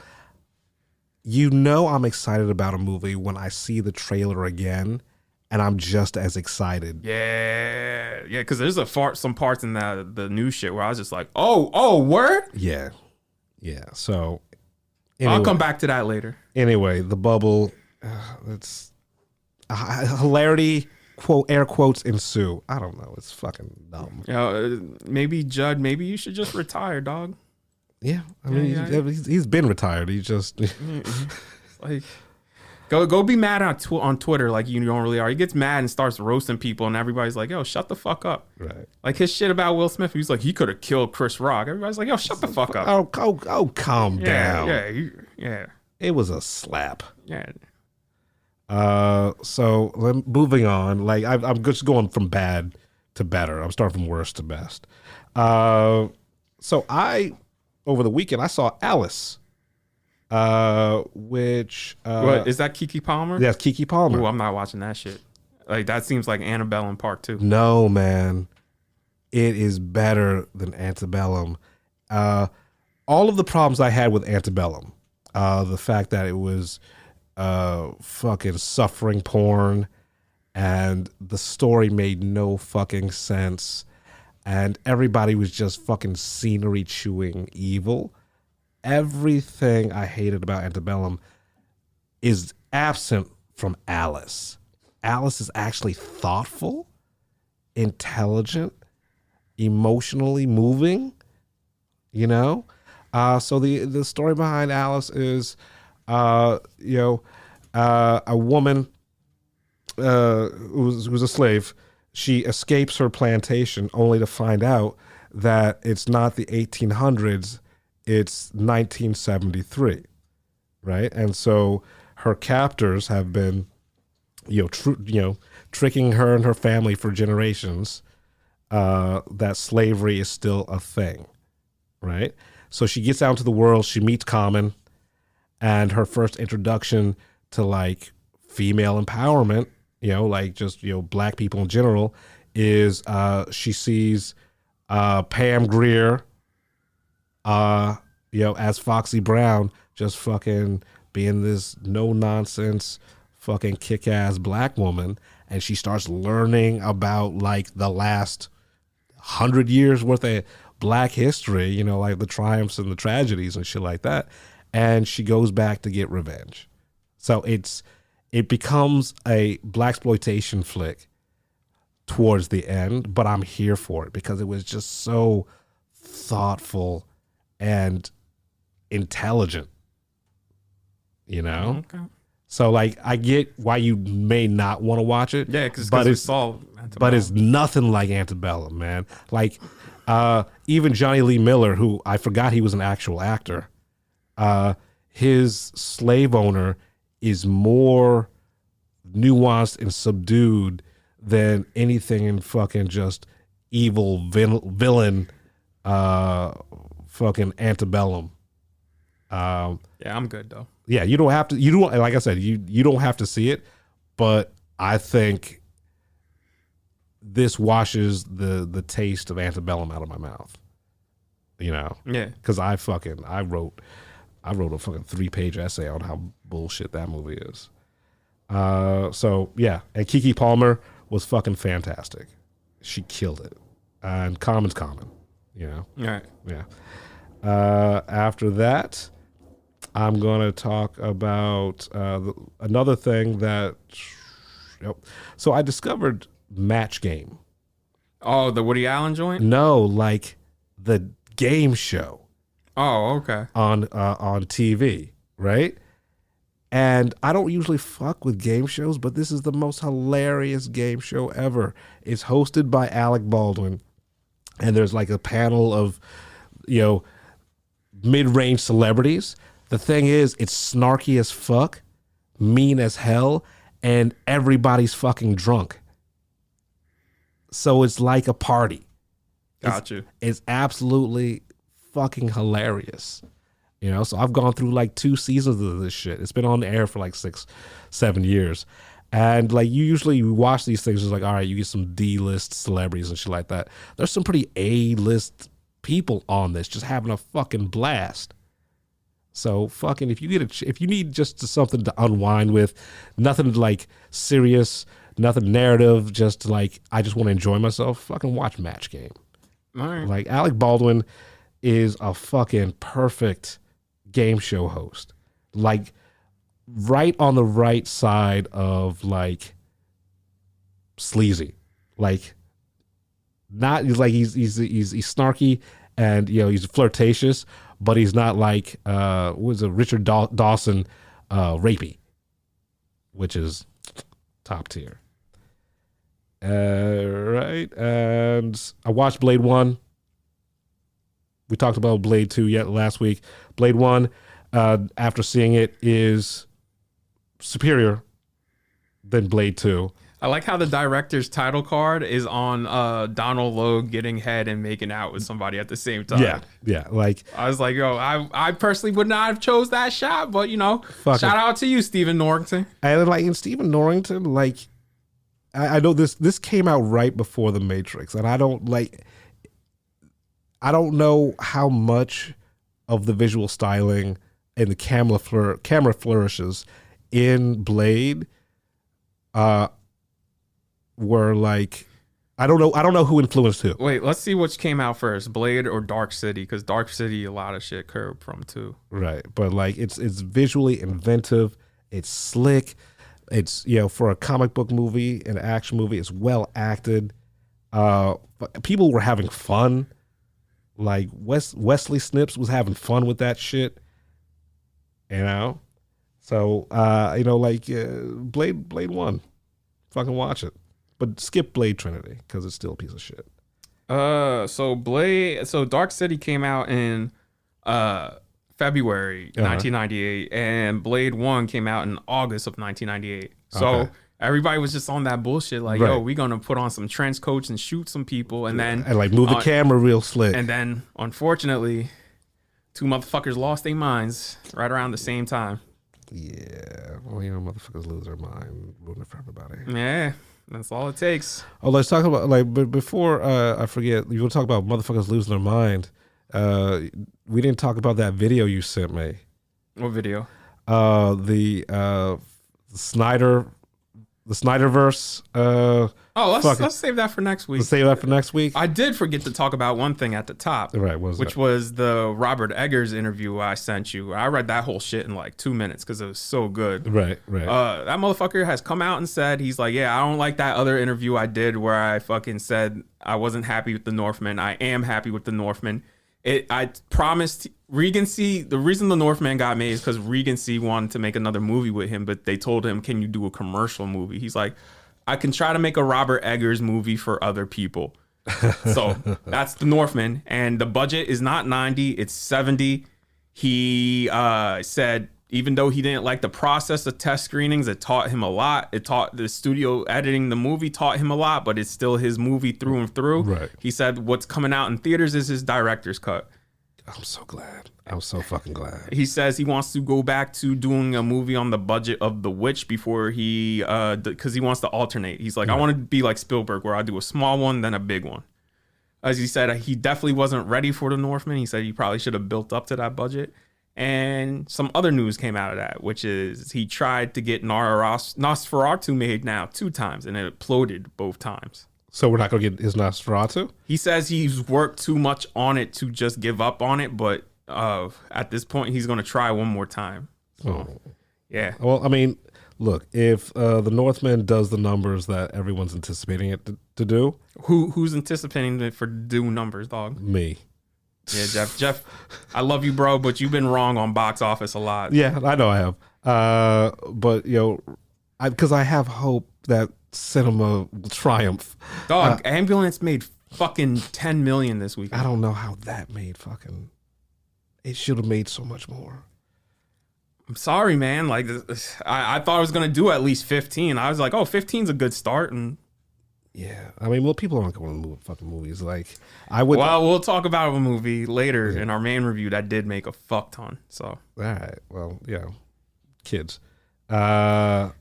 you know, I'm excited about a movie when I see the trailer again and I'm just as excited. Yeah, because there's some parts in the new shit where I was just like, oh, word? Yeah. So, anyway, I'll come back to that later. Anyway, The Bubble, it's hilarity, quote, air quotes, ensue. I don't know. It's fucking dumb. Maybe, Judd, maybe you should just retire, dog. Yeah, I mean, he's been retired. He just... like... Go be mad on Twitter like you don't really are. He gets mad and starts roasting people, and everybody's like, yo, shut the fuck up. Right. Like his shit about Will Smith, he's like, he could have killed Chris Rock. Everybody's like, yo, shut the fuck up. Oh, calm down. Yeah. It was a slap. Yeah. So moving on, like I'm just going from bad to better. I'm starting from worst to best. So over the weekend, I saw Alice. Which what is that? Keke Palmer? Yeah, Keke Palmer. Ooh, I'm not watching that shit. Like that seems like Annabelle in Part 2. No, man, it is better than Antebellum. All of the problems I had with Antebellum, the fact that it was fucking suffering porn, and the story made no fucking sense, and everybody was just fucking scenery chewing evil. Everything I hated about Antebellum is absent from Alice. Alice is actually thoughtful, intelligent, emotionally moving, you know? So the story behind Alice is, a woman who's a slave. She escapes her plantation only to find out that it's not the 1800s, it's 1973, right? And so her captors have been, tricking her and her family for generations that slavery is still a thing, right? So she gets out into the world, she meets Common, and her first introduction to like female empowerment, black people in general, is she sees Pam Grier, as Foxy Brown, just fucking being this no nonsense, fucking kick ass black woman, and she starts learning about like the last 100 years worth of black history, like the triumphs and the tragedies and shit like that, and she goes back to get revenge. So it becomes a blaxploitation flick towards the end, but I'm here for it because it was just so thoughtful and intelligent, you know? Okay. So like I get why you may not want to watch it. Yeah, because it's all but it's nothing like Antebellum, man. Like even Johnny Lee Miller, who I forgot he was an actual actor, his slave owner is more nuanced and subdued than anything in fucking just evil villain fucking Antebellum. Yeah, I'm good though. Yeah, you don't have to. You don't, like I said, you don't have to see it, but I think this washes the taste of Antebellum out of my mouth. You know, Yeah. because I wrote a fucking 3-page essay on how bullshit that movie is. So yeah, and Keke Palmer was fucking fantastic. She killed it, and Common's Common. You know, All right. yeah. After that, I'm going to talk about another thing that. Yep. So I discovered Match Game. Oh, the Woody Allen joint? No, like the game show. Oh, okay. On TV, right? And I don't usually fuck with game shows, but this is the most hilarious game show ever. It's hosted by Alec Baldwin, and there's like a panel of, you know, mid-range celebrities. The thing is, it's snarky as fuck, mean as hell, and everybody's fucking drunk. So it's like a party. Got you. It's absolutely fucking hilarious. You know, so I've gone through like 2 seasons of this shit. It's been on the air for like 6-7 years. And like you usually watch these things, it's like, all right, you get some D-list celebrities and shit like that. There's some pretty A-list people on this just having a fucking blast. So fucking if you need just something to unwind with, nothing like serious, nothing narrative, just like I just want to enjoy myself, fucking watch Match Game. All right. Like Alec Baldwin is a fucking perfect game show host. Like right on the right side of like sleazy. Like not like he's snarky and you know he's flirtatious, but he's not like what was it, Richard Dawson rapey, which is top tier. Right, and I watched Blade 1. We talked about Blade 2 last week. Blade 1, after seeing it, is superior than Blade 2. I like how the director's title card is on Donald Logue getting head and making out with somebody at the same time. Yeah. Like I was like, yo, I personally would not have chose that shot, but you know, shout out to you, Stephen Norrington. And like in Stephen Norrington, like I know this came out right before The Matrix, and I don't know how much of the visual styling and the camera flourishes in Blade were like I don't know who influenced who. Wait, let's see which came out first, Blade or Dark City, because Dark City a lot of shit curved from too. Right, but like it's visually inventive, it's slick, it's for a comic book movie, an action movie, it's well acted. People were having fun. Like Wesley Snipes was having fun with that shit, So Blade 1, fucking watch it, but skip Blade Trinity because it's still a piece of shit. So Dark City came out in February 1998, and Blade 1 came out in August of 1998. So everybody was just on that bullshit, like, yo, we gonna put on some trench coats and shoot some people, and then like move the camera real slick. And then, unfortunately, 2 motherfuckers lost their minds right around the same time. Yeah, well, motherfuckers lose their mind, ruin it for everybody. Yeah, that's all it takes. Oh, let's talk about but before I forget, you want to talk about motherfuckers losing their mind? We didn't talk about that video you sent me. What video? The the Snyderverse. Let's save that for next week. Let's save that for next week. I did forget to talk about one thing at the top, Right, which was the Robert Eggers interview I sent you. I read that whole shit in like 2 minutes because it was so good. Right. That motherfucker has come out and said, he's like, yeah, I don't like that other interview I did where I fucking said I wasn't happy with the Northman. I am happy with the Northman. I promised Regency. The reason the Northman got made is because Regency wanted to make another movie with him, but they told him, "Can you do a commercial movie?" He's like, "I can try to make a Robert Eggers movie for other people." So that's the Northman, and the budget is not 90; it's 70. He said even though he didn't like the process of test screenings, it taught him a lot. It taught the studio editing the movie taught him a lot, but it's still his movie through and through. Right. He said what's coming out in theaters is his director's cut. I'm so glad. I'm so fucking glad. He says he wants to go back to doing a movie on the budget of The Witch before he, because he wants to alternate. He's like, I want to be like Spielberg, where I do a small one, then a big one. As he said, he definitely wasn't ready for The Northman. He said he probably should have built up to that budget. And some other news came out of that, which is he tried to get Nosferatu made now 2 times, and it imploded both times. So we're not going to get his Nosferatu? He says he's worked too much on it to just give up on it, but at this point, he's going to try one more time. So, yeah. Well, I mean, look, if the Northman does the numbers that everyone's anticipating it to do. Who's anticipating it for do numbers, dog? Me. Yeah, Jeff, I love you, bro, but you've been wrong on box office a lot. Yeah, I know I have. But, because I have hope that cinema will triumph. Dog, Ambulance made fucking 10 million this week. I don't know how that made fucking... It should have made so much more. I'm sorry, man. Like, I thought I was going to do at least 15. I was like, 15's a good start. And yeah, I mean, well, people aren't going to fucking movies. Like, I would... Well, we'll talk about a movie later in our main review that did make a fuck ton. So, all right. Well, kids. I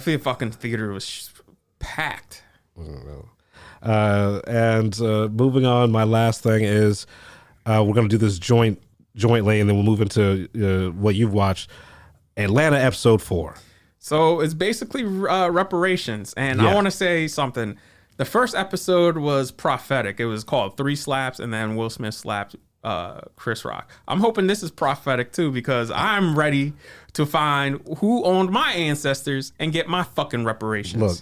feel fucking theater was packed. I don't know. And moving on, my last thing is we're going to do this jointly, and then we'll move into what you've watched. Atlanta episode 4. So it's basically reparations. And I want to say something. The first episode was prophetic. It was called 3 Slaps, and then Will Smith slapped Chris Rock. I'm hoping this is prophetic too, because I'm ready to find who owned my ancestors and get my fucking reparations. Look,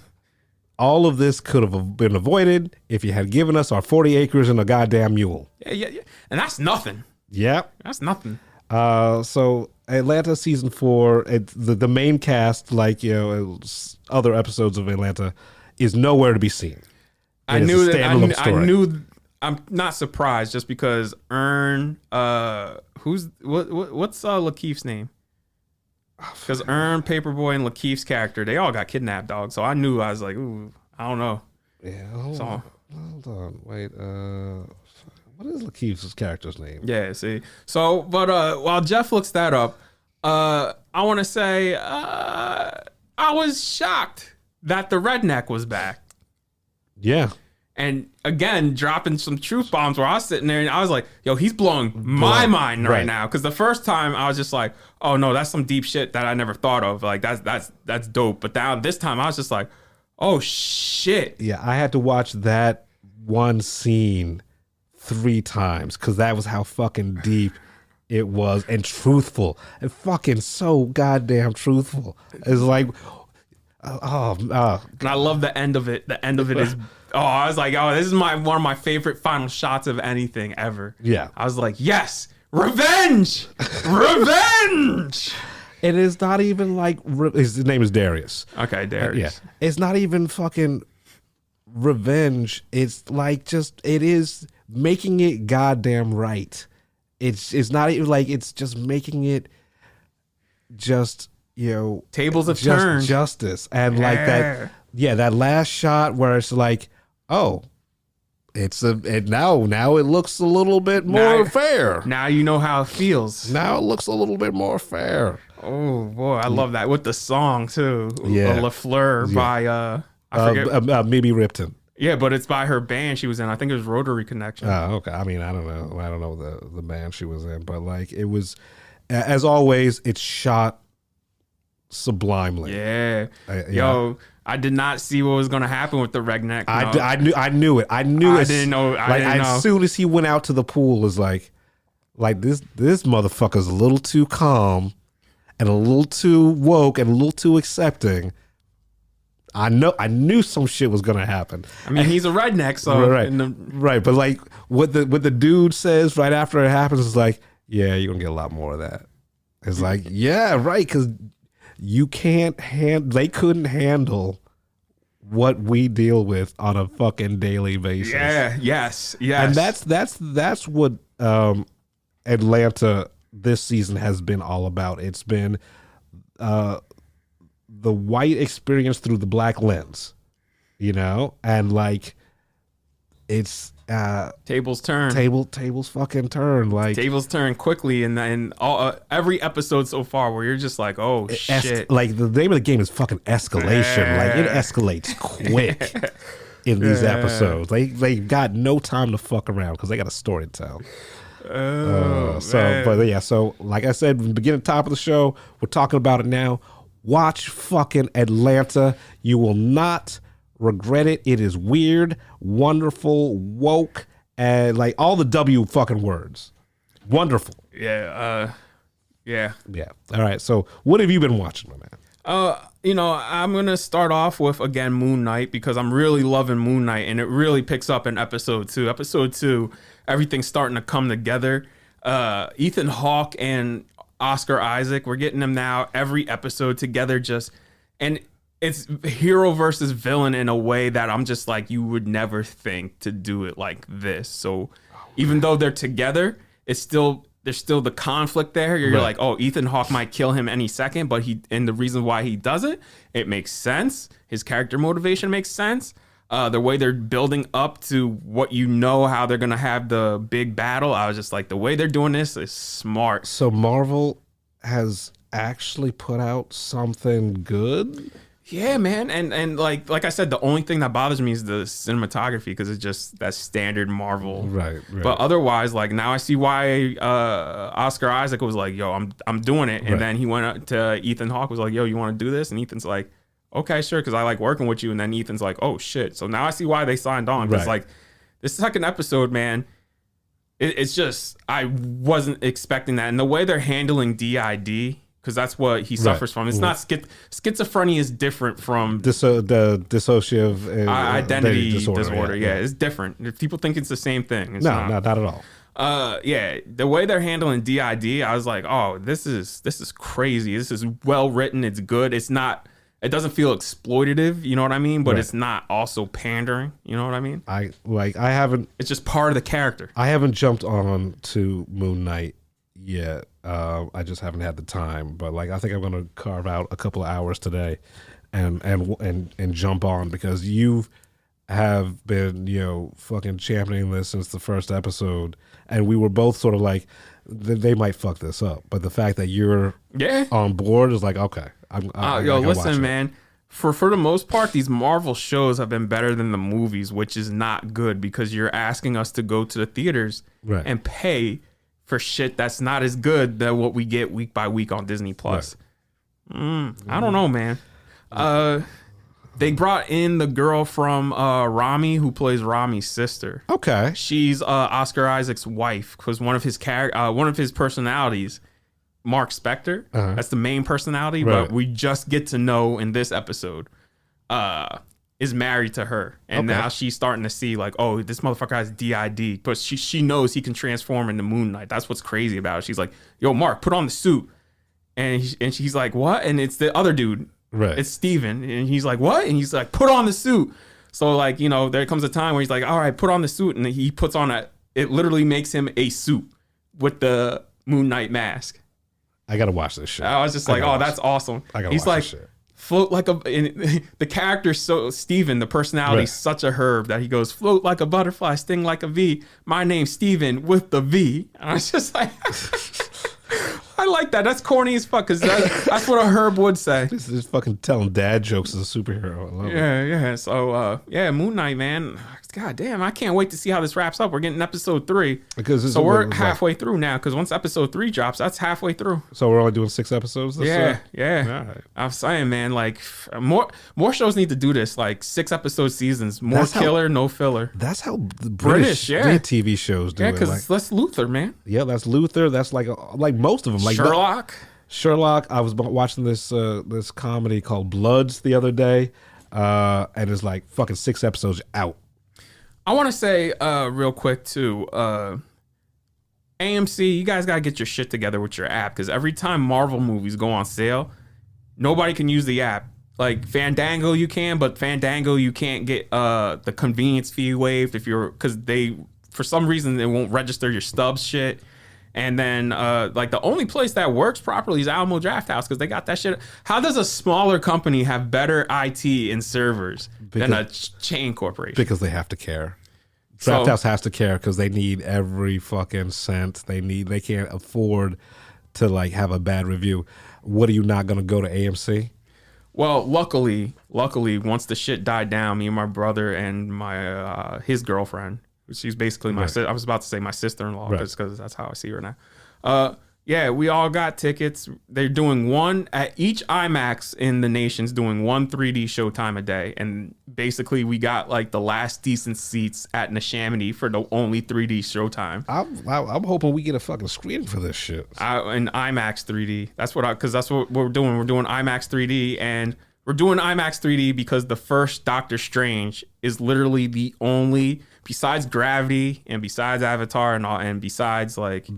all of this could have been avoided if you had given us our 40 acres and a goddamn mule. Yeah. And that's nothing. Yep. That's nothing. So Atlanta season 4, the main cast, like other episodes of Atlanta, is nowhere to be seen. I knew that. I'm not surprised just because what's Lakeith's name? Because Paperboy, and Lakeith's character, they all got kidnapped, dog. So I knew. I was like, ooh, I don't know. Yeah, hold on, wait. What is Lakeith's character's name? Yeah, see. So, but while Jeff looks that up, I want to say I was shocked that the redneck was back. Yeah. And again, dropping some truth bombs where I was sitting there and I was like, yo, he's blowing my mind right now. Because the first time I was just like, oh no, that's some deep shit that I never thought of. Like that's dope. But now this time I was just like, oh shit. Yeah, I had to watch that one scene 3 times because that was how fucking deep it was and truthful and fucking so goddamn truthful. It's like, and I love the end of it. The end of it is, I was like, this is one of my favorite final shots of anything ever. Yeah. I was like, yes, revenge, revenge. It is not even like, his name is Darius. Okay, Darius. Yeah. It's not even fucking revenge. It's like it is making it goddamn right. It's not even like, it's just making it just, tables have turned. Justice. And like that, that last shot where it's like, now it looks a little bit more fair. Now you know how it feels. Now it looks a little bit more fair. Oh boy, I love that with the song too. Yeah, LaFleur by I forget. Mimi Ripton. Yeah, but it's by her band she was in. I think it was Rotary Connection. Oh, okay. I mean, I don't know the band she was in, but like it was, as always, it's shot sublimely. Yeah. Yeah. Yo, I did not see what was going to happen with the redneck. No. I knew it. I didn't know. As soon as he went out to the pool, it was like this motherfucker's a little too calm and a little too woke and a little too accepting. I knew some shit was gonna happen. I mean, he's a redneck, so right. But like what the dude says right after it happens is like, yeah, you're gonna get a lot more of that. It's like, yeah, right, because you can't they couldn't handle what we deal with on a fucking daily basis. Yeah, yes. And that's what Atlanta this season has been all about. It's been the white experience through the black lens, and like it's tables turn. Tables fucking turn. Like tables turn quickly, and all every episode so far where you're just like, oh shit. Like the name of the game is fucking escalation. Like it escalates quick in these episodes. They got no time to fuck around because they got a story to tell. So like I said, from the beginning, top of the show, we're talking about it now. Watch fucking Atlanta. You will not regret it. It is weird, wonderful, woke, and like all the W fucking words. Wonderful. Yeah. Yeah. All right. So what have you been watching, my man? I'm gonna start off with again Moon Knight because I'm really loving Moon Knight, and it really picks up in episode 2. Episode 2, everything's starting to come together. Ethan Hawke and Oscar Isaac, we're getting them now every episode together, and it's hero versus villain in a way that I'm just like, you would never think to do it like this. So even though they're together, there's still the conflict there. You're like, oh, Ethan Hawke might kill him any second, but the reason why he does it makes sense. His character motivation makes sense. The way they're building up to what how they're gonna have the big battle, I was just like, the way they're doing this is smart. So Marvel has actually put out something good. Yeah, man, and like I said, the only thing that bothers me is the cinematography because it's just that standard Marvel. Right. But otherwise, like now I see why Oscar Isaac was like, "Yo, I'm doing it," and then he went up to Ethan Hawke was like, "Yo, you want to do this?" And Ethan's like, "Okay, sure," because I like working with you. And then Ethan's like, "Oh shit!" So now I see why they signed on. Because like this second episode, man, it's just I wasn't expecting that, and the way they're handling DID. Because that's what he suffers from. It's not schizophrenia is different from the dissociative identity disorder. Yeah, it's different. If people think it's the same thing. It's not at all. The way they're handling DID, I was like, oh, this is crazy. This is well written. It's good. It doesn't feel exploitative. You know what I mean? But it's not also pandering. You know what I mean? I haven't. It's just part of the character. I haven't jumped on to Moon Knight yet. I just haven't had the time, but like I think I'm gonna carve out a couple of hours today and jump on because you have been fucking championing this since the first episode, and we were both sort of like they might fuck this up, but the fact that you're on board is like, okay, listen, man. For the most part, these Marvel shows have been better than the movies, which is not good because you're asking us to go to the theaters and pay for shit that's not as good than what we get week by week on Disney Plus. I don't know, man. They brought in the girl from Rami who plays Rami's sister. Okay, she's Oscar Isaac's wife because one of his personalities, Mark Spector, that's the main personality, but we just get to know in this episode, is married to her, and now she's starting to see like, oh, this motherfucker has DID, but she knows he can transform into Moon Knight. That's what's crazy about it. She's like, yo, Mark, put on the suit, and she's like, what? And it's the other dude, it's Steven, and he's like, what? And he's like, put on the suit. So like, there comes a time where he's like, all right, put on the suit, and he puts on it literally makes him a suit with the Moon Knight mask. I gotta watch this shit. I was just like, oh, that's awesome. He's like, this shit. Float like the character, so Steven, the personality, such a herb that he goes, float like a butterfly, sting like a V. My name's Steven with the V. And I was just like, I like that. That's corny as fuck because that's what a Herb would say. This is fucking telling dad jokes as a superhero. I love it. Yeah. So, Moon Knight, man. God damn, I can't wait to see how this wraps up. We're getting episode 3. Because we're halfway through now. Because once episode 3 drops, that's halfway through. So we're only doing 6 episodes. Yeah. All right. I'm saying, man, like more shows need to do this. Like 6 episode seasons, more killer, no filler. That's how the British TV shows do it. Yeah, because that's Luther, man. Yeah, that's Luther. That's like most of them. Like Sherlock. I was watching this comedy called Bloods the other day, and it's like fucking 6 episodes out. I want to say real quick too, AMC, you guys got to get your shit together with your app because every time Marvel movies go on sale, nobody can use the app. Like Fandango you can, but Fandango you can't get the convenience fee waived because they, for some reason, they won't register your Stubs shit. And then like the only place that works properly is Alamo Drafthouse because they got that shit. How does a smaller company have better IT and servers than a chain corporation? Because they have to care. Drafthouse has to care because they need every fucking cent. They can't afford to like have a bad review. What are you not going to go to AMC? Well, luckily, once the shit died down, me and my brother and my his girlfriend, she's basically my I was about to say my sister-in-law because that's how I see her now. Yeah, we all got tickets. They're doing one at each IMAX in the nation's doing one 3D showtime a day. And basically we got like the last decent seats at Neshaminy for the only 3D showtime. I'm hoping we get a fucking screening for this shit. In IMAX 3D. That's what we're doing. We're doing IMAX 3D and we're doing IMAX 3D because the first Doctor Strange is literally the only, besides Gravity and besides Avatar and besides like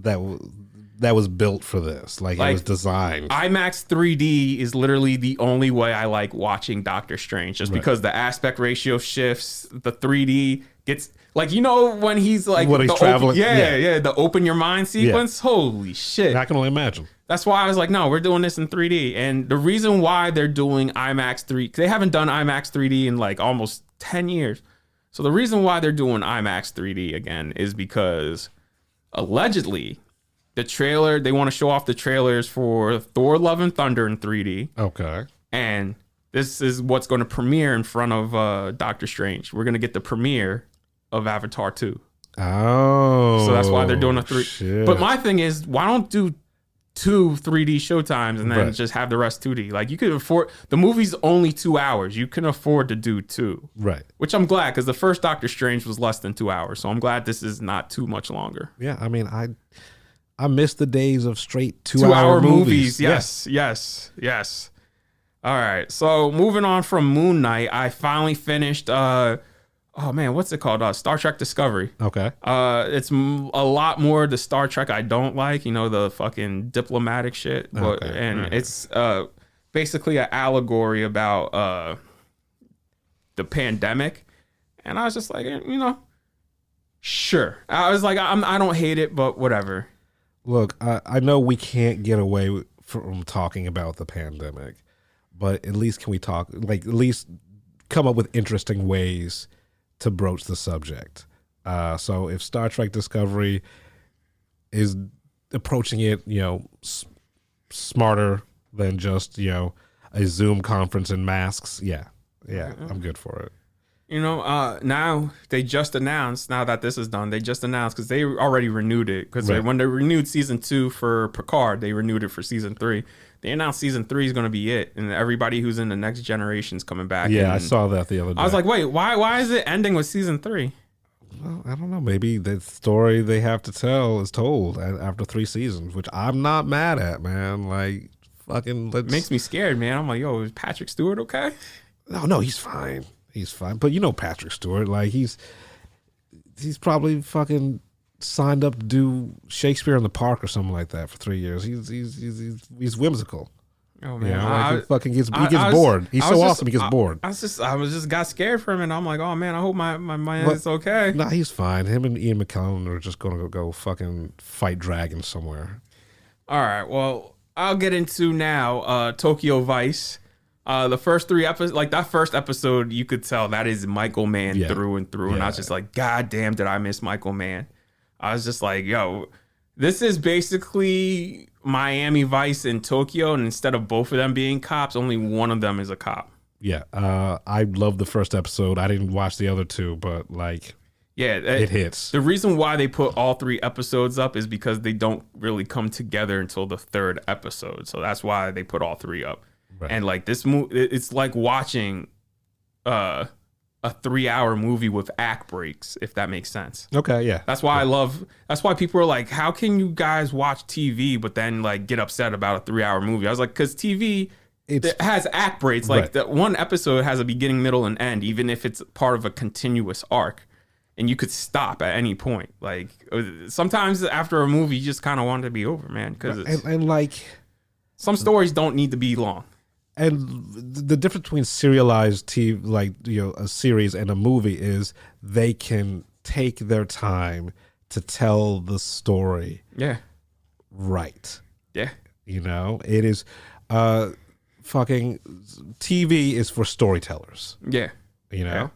that was built for this. Like it was designed. IMAX 3D is literally the only way I like watching Doctor Strange, just because the aspect ratio shifts, the 3D gets like, you know, when he's like when he's traveling. The open your mind sequence. Yeah. Holy shit. I can only imagine. That's why I was like, no, we're doing this in 3D. And the reason why they're doing IMAX 3, they haven't done IMAX 3D in like almost 10 years. So the reason why they're doing IMAX 3D again is because allegedly the trailer, they want to show off the trailers for Thor Love and Thunder in 3D. Okay. And this is what's going to premiere in front of Doctor Strange. We're going to get the premiere of Avatar 2. Oh. So that's why they're doing a 3. Shit. But my thing is, why don't do 2 3D showtimes and then just have the rest 2D? Like you could afford, the movie's only 2 hours. You can afford to do 2. Right. Which I'm glad because the first Doctor Strange was less than 2 hours. So I'm glad this is not too much longer. Yeah. I mean, I miss the days of straight 2 hour movies. Yes. All right. So moving on from Moon Knight, I finally finished, what's it called? Star Trek Discovery. Okay. It's a lot more the Star Trek I don't like, you know, the fucking diplomatic shit. But, it's basically an allegory about the pandemic. And I was just like, you know, sure. I was like, I don't hate it, but whatever. Look, I know we can't get away from talking about the pandemic, but at least can we talk, like at least come up with interesting ways to broach the subject. So if Star Trek Discovery is approaching it, you know, smarter than just, you know, a Zoom conference and masks, I'm good for it. You know, now they just announced, now that this is done, they just announced, because they already renewed it, because when they renewed season 2 for Picard, they renewed it for season 3. They announced season 3 is going to be it, and everybody who's in the next generation's coming back. Yeah, I saw that the other day. I was like, wait, why is it ending with season 3? Well, I don't know. Maybe the story they have to tell is told after 3 seasons, which I'm not mad at, man. Like, fucking let's... It makes me scared, man. I'm like, yo, is Patrick Stewart okay? No, he's fine. He's fine. But you know Patrick Stewart, like he's probably fucking signed up to do Shakespeare in the Park or something like that for 3 years. He's whimsical. Oh man, you know, like he gets bored. He's so awesome he gets bored. I just got scared for him, and I'm like, oh man, I hope my man is okay. Nah, he's fine. Him and Ian McKellen are just gonna go fucking fight dragons somewhere. All right, well, I'll get into now Tokyo Vice. The first 3 episodes, like that first episode, you could tell that is Michael Mann through and through. And I was just like, God damn, did I miss Michael Mann? I was just like, yo, This is basically Miami Vice in Tokyo, and instead of both of them being cops, only one of them is a cop. Yeah, I love the first episode. I didn't watch the other two, but like, yeah, it hits. The reason why they put all 3 episodes up is because they don't really come together until the 3rd episode. So that's why they put all 3 up. Right. And like this movie, it's like watching a 3-hour movie with act breaks, if that makes sense. Okay, yeah. That's why that's why people are like, how can you guys watch TV but then like get upset about a 3-hour movie? I was like, because TV it has act breaks. Like that one episode has a beginning, middle, and end, even if it's part of a continuous arc. And you could stop at any point. Like sometimes after a movie, you just kind of want it to be over, man. Because and like some stories don't need to be long. And the difference between serialized TV, like, you know, a series and a movie is they can take their time to tell the story. Yeah. Right. Yeah. You know, it is fucking TV is for storytellers. Yeah. You know?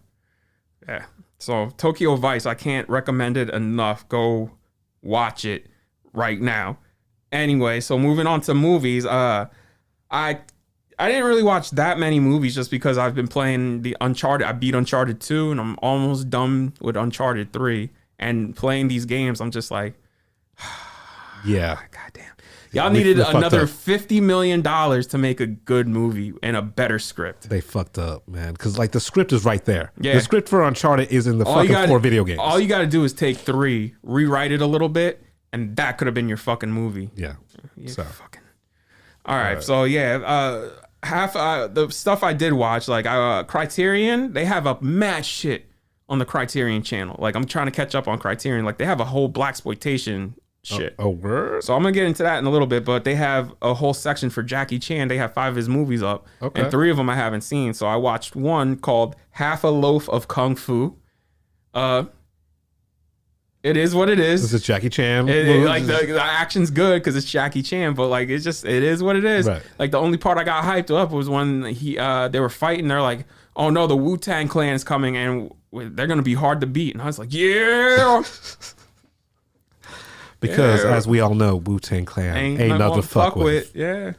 Yeah. So Tokyo Vice, I can't recommend it enough. Go watch it right now. Anyway, so moving on to movies, I didn't really watch that many movies just because I've been playing the Uncharted. I beat Uncharted 2 and I'm almost done with Uncharted 3. And playing these games, I'm just like, yeah. Goddamn. Y'all needed another $50 million to make a good movie and a better script. They fucked up, man. Because like the script is right there. Yeah. The script for Uncharted is in the fucking 4 video games. All you got to do is take 3, rewrite it a little bit, and that could have been your fucking movie. Yeah. So. Fucking. All right. So yeah, half the stuff I did watch, like Criterion, they have a mad shit on the Criterion channel. Like I'm trying to catch up on Criterion. Like they have a whole blaxploitation shit. Oh, word? So I'm gonna get into that in a little bit, but they have a whole section for Jackie Chan. They have 5 of his movies up, and 3 of them I haven't seen. So I watched one called Half a Loaf of Kung Fu. It is what it is. This is Jackie Chan. Like the action's good because it's Jackie Chan, but like it is what it is. Right. Like the only part I got hyped up was when they were fighting. They're like, oh no, the Wu-Tang Clan is coming and they're gonna be hard to beat. And I was like, yeah. Because as we all know, Wu-Tang Clan ain't nothing to fuck with. Yeah.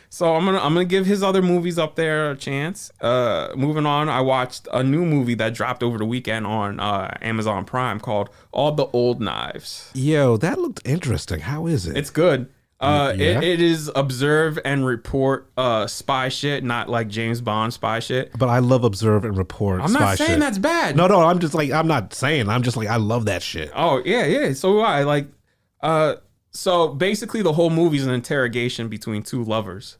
So I'm gonna give his other movies up there a chance. Moving on, I watched a new movie that dropped over the weekend on Amazon Prime called All the Old Knives. Yo, that looked interesting. How is it? It's good. It is observe and report spy shit, not like James Bond spy shit. But I love observe and report spy shit. I'm not saying that's bad. No, I'm just like, I'm not saying. I'm just like, I love that shit. Oh, yeah. So I like, so basically the whole movie is an interrogation between 2 lovers.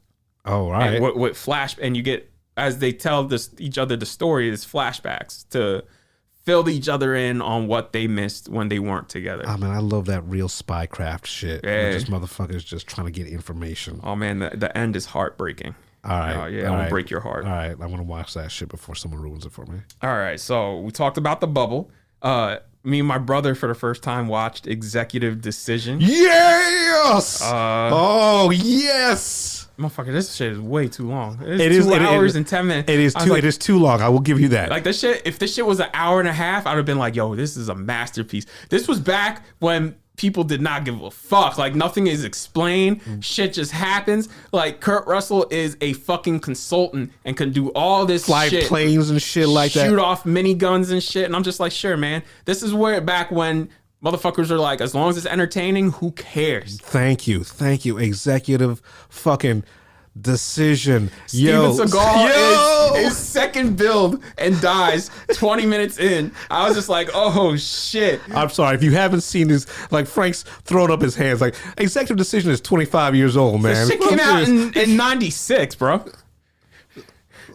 Oh, right. And what flash, and you get, as they tell each other the story, is flashbacks to fill each other in on what they missed when they weren't together. Oh man, I love that real spycraft shit. Yeah. Just motherfuckers just trying to get information. Oh man, the end is heartbreaking. All right. I want to break your heart. All right, I want to watch that shit before someone ruins it for me. All right, so we talked about The Bubble. Me and my brother for the first time watched Executive Decision. Yes! Oh yes! Motherfucker, this shit is way too long. It's 2 hours and 10 minutes. It is too long. I will give you that. Like this shit, if this shit was an hour and a half, I'd have been like, yo, this is a masterpiece. This was back when people did not give a fuck. Like nothing is explained. Shit just happens. Like Kurt Russell is a fucking consultant and can do all this Fly shit. Planes and shit like that. Shoot off miniguns and shit. And I'm just like, sure, man. This is where back when motherfuckers are like, as long as it's entertaining, who cares? Thank you. Executive fucking Decision. Steven Seagal is second build and dies 20 minutes in. I was just like, oh shit. I'm sorry if you haven't seen this. Like Frank's throwing up his hands. Like Executive Decision is 25 years old, man. This shit came out in 96, bro.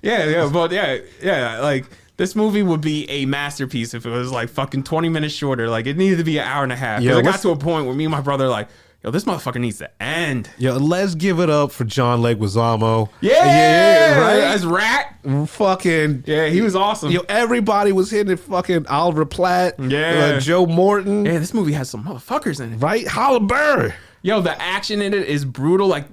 Yeah. Like this movie would be a masterpiece if it was like fucking 20 minutes shorter. Like it needed to be an hour and a half. It got to a point where me and my brother like, yo, this motherfucker needs to end. Yo, let's give it up for John Leguizamo. Yeah, right? As Rat. Fucking. Yeah, he was awesome. Yo, everybody was hitting fucking Oliver Platt. Yeah. Joe Morton. Yeah, this movie has some motherfuckers in it. Right? Halle Berry. Yo, the action in it is brutal. Like,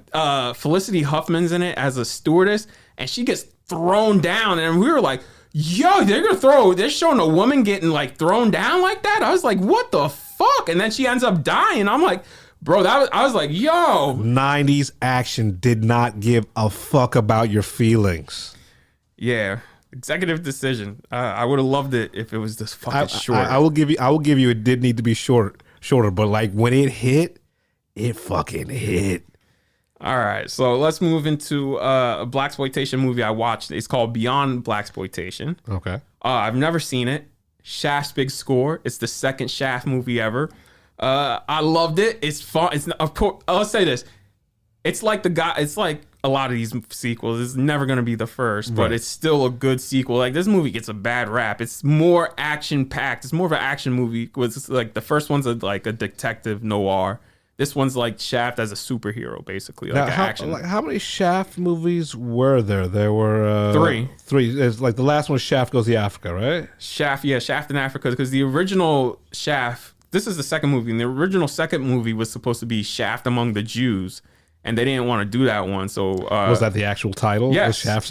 Felicity Huffman's in it as a stewardess, and she gets thrown down, and we were like, yo, they're showing a woman getting like thrown down like that. I was like, what the fuck? And then she ends up dying. I'm like, bro, I was like, yo. 90s action did not give a fuck about your feelings. Yeah. Executive decision. I would have loved it if it was this fucking short. I will give you it did need to be shorter, but like when it hit, it fucking hit. All right, so let's move into a blaxploitation movie I watched. It's called Beyond Blaxploitation. Okay. I've never seen it. Shaft's big score. It's the second Shaft movie ever. I loved it. It's fun. It's of course. I'll say this. It's like It's like a lot of these sequels. It's never gonna be the first, but it's still a good sequel. Like this movie gets a bad rap. It's more action packed. It's more of an action movie. Was like the first one's like a detective noir. This one's like Shaft as a superhero, basicly. Like action. How many Shaft movies were there? There were 3. 3. It's like the last one, Shaft Goes to Africa, right? Shaft in Africa, because the original Shaft. This is the second movie, and the original second movie was supposed to be Shaft Among the Jews, and they didn't want to do that one. So was that the actual title? Yes, Shaft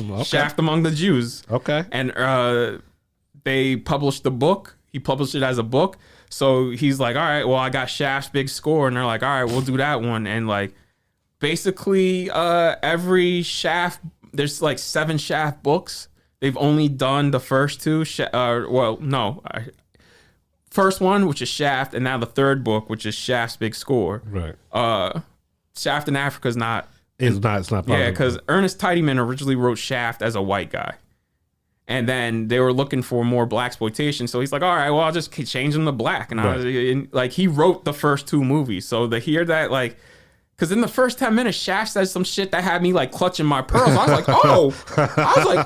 Among the Jews. Okay, and they published the book. He published it as a book. So he's like, all right, well, I got Shaft's big score. And they're like, all right, we'll do that one. And like, basically, every Shaft, there's like 7 Shaft books. They've only done the first 2. First one, which is Shaft, and now the third book, which is Shaft's big score. Right. Shaft in Africa is not. It's not. Yeah, because Ernest Tidyman originally wrote Shaft as a white guy. And then they were looking for more blaxploitation, so he's like, "All right, well, I'll just change him to black." And like, he wrote the first 2 movies, so to hear that, like, because in the first 10 minutes, Shaft says some shit that had me like clutching my pearls. I was like,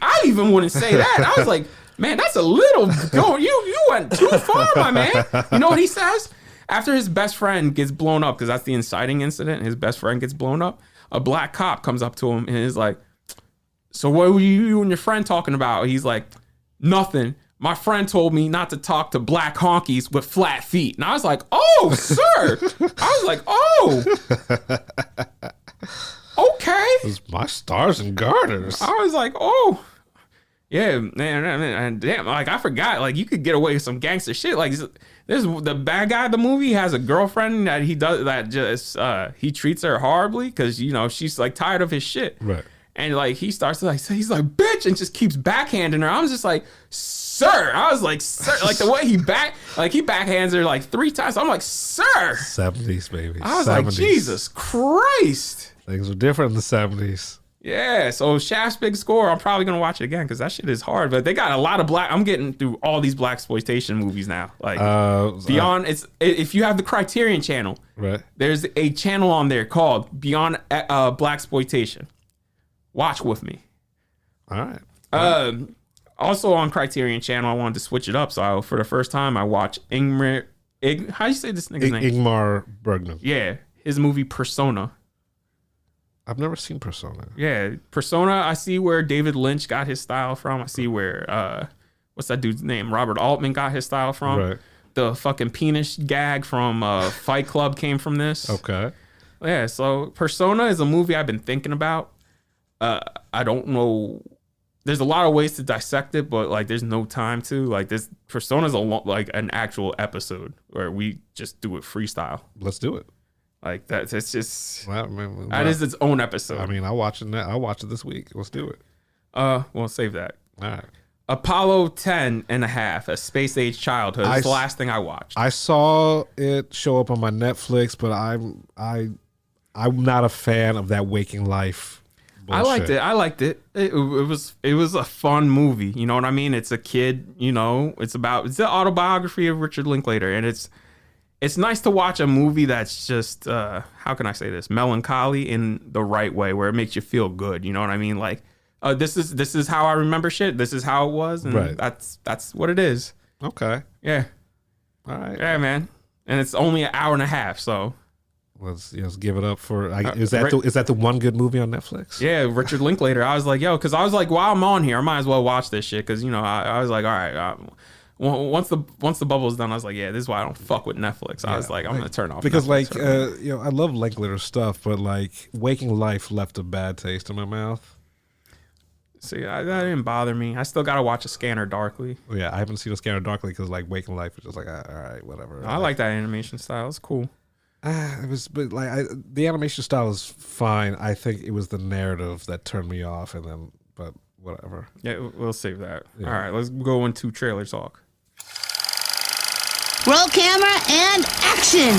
I even wouldn't say that. I was like, man, that's a little. You went too far, my man. You know what he says? After his best friend gets blown up, because that's the inciting incident. His best friend gets blown up. A black cop comes up to him and is like, so what were you and your friend talking about? He's like, nothing. My friend told me not to talk to black honkies with flat feet. And I was like, oh, sir. I was like, oh. Okay. It's my stars and garters. I was like, oh. Yeah, man, damn. Like, I forgot. Like, you could get away with some gangster shit. Like, there's the bad guy of the movie has a girlfriend that he treats her horribly because, you know, she's like tired of his shit. Right. And like he starts to like say, he's like, bitch, and just keeps backhanding her. I was just like, sir. I was like, sir. Like the way he backhands her like 3 times. I'm like, sir. 70s, baby. I was like, Jesus Christ. Things were different in the 70s. Yeah. So Shaft's big score. I'm probably gonna watch it again because that shit is hard. But they got a lot of I'm getting through all these blaxploitation movies now. Like Beyond. If you have the Criterion channel, right? There's a channel on there called Beyond Blaxploitation. Watch with me. All right. Also on Criterion channel, I wanted to switch it up. So for the first time, I watched how do you say this nigga's name? Ingmar Bergman. Yeah. His movie Persona. I've never seen Persona. Yeah. Persona, I see where David Lynch got his style from. I see where, what's that dude's name? Robert Altman got his style from. Right. The fucking penis gag from Fight Club came from this. Okay. Yeah. So Persona is a movie I've been thinking about. I don't know. There's a lot of ways to dissect it, but like, there's no time to. Like, this Persona's like an actual episode where we just do it freestyle. Let's do it. Like that. It's just that is its own episode. I mean, I'll watch it this week. Let's do it. We'll save that. All right. Apollo 10 and a half, A Space Age Childhood. It's the last thing I watched. I saw it show up on my Netflix, but I'm not a fan of that waking life. Bullshit. I liked it. It was a fun movie. You know what I mean? It's a kid, you know, it's the autobiography of Richard Linklater. And it's nice to watch a movie that's just, how can I say this? Melancholy in the right way, where it makes you feel good. You know what I mean? Like, this is how I remember shit. This is how it was. And right. That's what it is. Okay. Yeah. All right. Yeah, man. And it's only an hour and a half. So let's give it up for. Is that the one good movie on Netflix? Yeah, Richard Linklater. I was like, yo, because I was like, while I'm on here, I might as well watch this shit. Because, you know, I was like, all right. Once the bubble's done, I was like, yeah, this is why I don't fuck with Netflix. I was like, I'm gonna turn off because Netflix you know, I love Linklater stuff, but like Waking Life left a bad taste in my mouth. See, that didn't bother me. I still gotta watch A Scanner Darkly. Yeah, I haven't seen A Scanner Darkly because like Waking Life is just like, all right, whatever. I like that animation style. It's cool. It was, but like the animation style is fine. I think it was the narrative that turned me off, and then, but whatever. Yeah, we'll save that. Yeah. All right, let's go into trailer talk. Roll camera and action.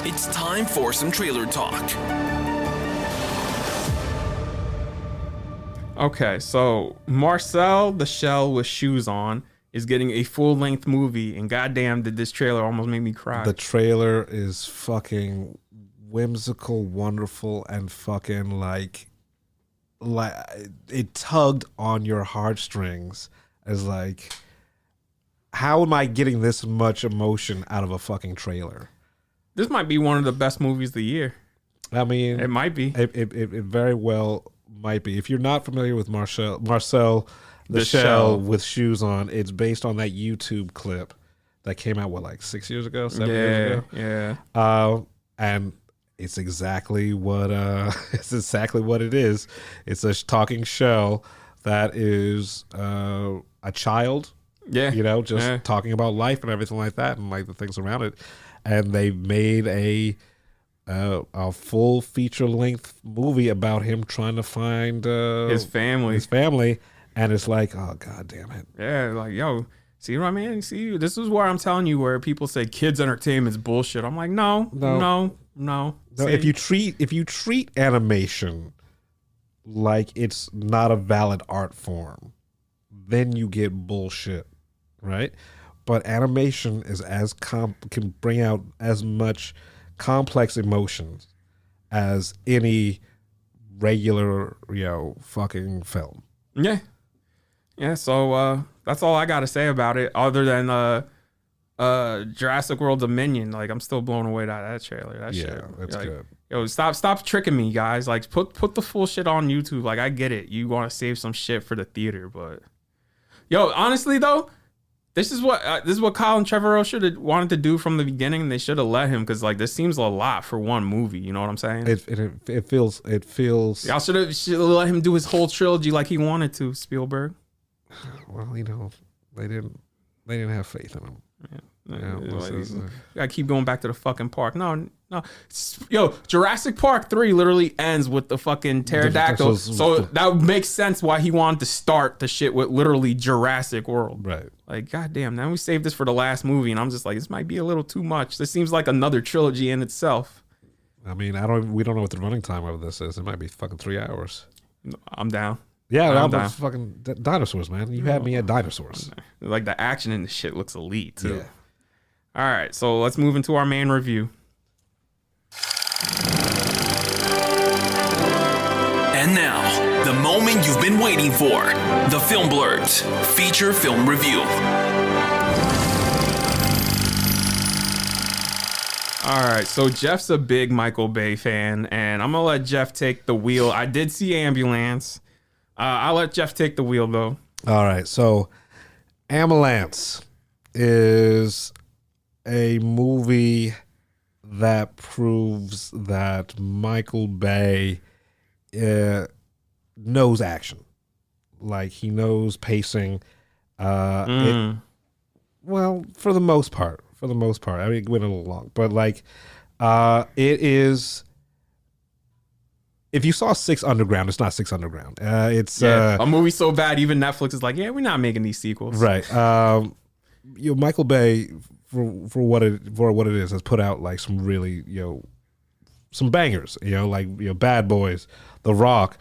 It's time for some trailer talk. Okay, so Marcel the Shell with Shoes On is getting a full-length movie, and goddamn, did this trailer almost make me cry. The trailer is fucking whimsical, wonderful, and fucking like it tugged on your heartstrings as like, how am I getting this much emotion out of a fucking trailer? This might be one of the best movies of the year. I mean, It might be. It very well might be. If you're not familiar with Marcel the The Shell Shell. with Shoes On, it's based on that YouTube clip that came out, what, like 6 years ago, 7 years ago? Yeah. And it's exactly what it is. It's a talking shell that is a child, Yeah. just talking about life and everything like that, and like the things around it. And they made a full feature length movie about him trying to find His family. And it's like, oh god damn it. Yeah, like, yo, see what I mean? See, this is where I'm telling you where people say kids entertainment's bullshit. I'm like, no. No, See? if you treat animation like it's not a valid art form, then you get bullshit, right? But animation is can bring out as much complex emotions as any regular, fucking film. Yeah, so that's all I gotta say about it, other than Jurassic World Dominion. Like, I'm still blown away by that trailer. That shit. That's Like, good. Yo, stop tricking me, guys. Like, put the full shit on YouTube. Like, I get it. You want to save some shit for the theater, but yo, honestly though, this is what Colin Trevorrow should have wanted to do from the beginning. They should have let him, because like this seems a lot for one movie. You know what I'm saying? It feels. Y'all should have let him do his whole trilogy like he wanted to. Spielberg. Well, they didn't have faith in him. You gotta keep going back to the fucking park. No. Yo, Jurassic Park 3 literally ends with the fucking pterodactyl. So that makes sense why he wanted to start the shit with literally Jurassic World. Right. Like, goddamn, now we saved this for the last movie, and I'm just like, this might be a little too much. This seems like another trilogy in itself. I mean, we don't know what the running time of this is. It might be fucking 3 hours. I'm down. Yeah, I'm I'm down. fucking dinosaurs, man. You had me at dinosaurs. Like, the action in the shit looks elite, too. Yeah. All right, so let's move into our main review. And now, the moment you've been waiting for. The Film Blurbs feature film review. All right, so Jeff's a big Michael Bay fan, and I'm gonna let Jeff take the wheel. I did see Ambulance. I'll let Jeff take the wheel, though. All right, so Ambulance is a movie that proves that Michael Bay knows action. Like, he knows pacing. Well, for the most part. I mean, it went a little long, but like, it is. If you saw Six Underground, it's not Six Underground. It's a movie so bad even Netflix is like, yeah, we're not making these sequels. Right. Michael Bay, for what it is, has put out like some really some bangers. Like Bad Boys, The Rock,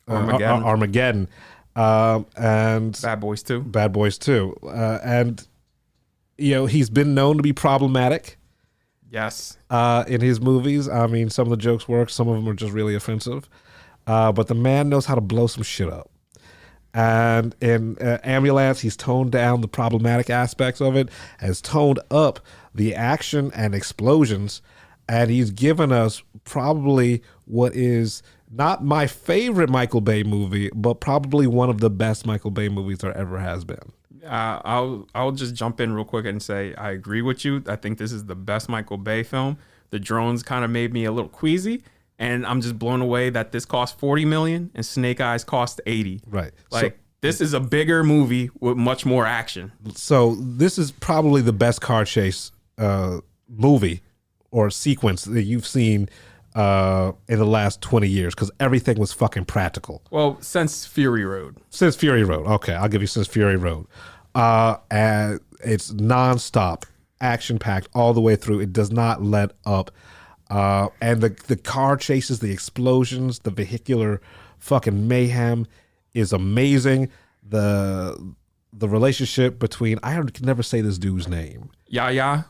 Armageddon. And Bad Boys 2. And he's been known to be problematic. Yes. In his movies. I mean, some of the jokes work, some of them are just really offensive. But the man knows how to blow some shit up. And in Ambulance, he's toned down the problematic aspects of it, has toned up the action and explosions, and he's given us probably what is not my favorite Michael Bay movie, but probably one of the best Michael Bay movies there ever has been. I'll just jump in real quick and say I agree with you. I think this is the best Michael Bay film. The drones kind of made me a little queasy, and I'm just blown away that this cost $40 million and Snake Eyes cost $80. Right. Like, this is a bigger movie with much more action. So this is probably the best car chase movie or sequence that you've seen in the last 20 years? Because everything was fucking practical. Well, since Fury Road. Since Fury Road. Okay, I'll give you since Fury Road. And it's nonstop, action-packed all the way through. It does not let up. And the car chases, the explosions, the vehicular fucking mayhem is amazing. The relationship between, I can never say this dude's name. Yahya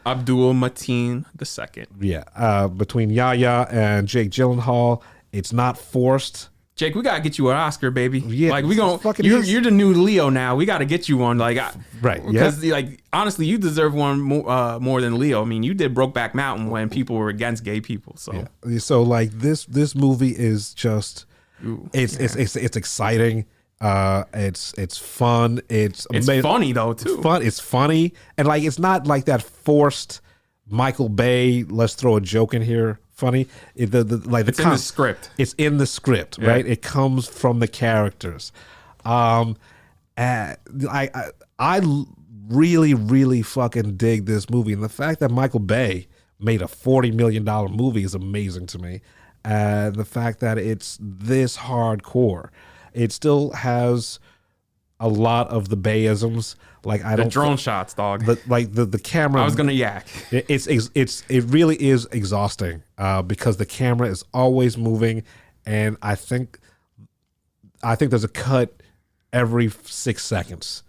Abdul Mateen II. Yeah, between Yahya and Jake Gyllenhaal, it's not forced. Jake, we gotta get you an Oscar, baby. Yeah, like we gonna you're the new Leo now. We gotta get you one, like right? Because like honestly, you deserve one more than Leo. I mean, you did Brokeback Mountain when people were against gay people. So so like this movie is just it's exciting. It's fun. It's funny though too. It's funny, and like it's not like that forced Michael Bay. Let's throw a joke in here. Funny. It's in the script. It's in the script, right? It comes from the characters. And I really, really fucking dig this movie, and the fact that Michael Bay made a $40 million movie is amazing to me. And the fact that it's this hardcore, it still has a lot of the Bayisms. Like the drone shots, dog. The camera. I was gonna yak. It really is exhausting because the camera is always moving, and I think there's a cut every 6 seconds.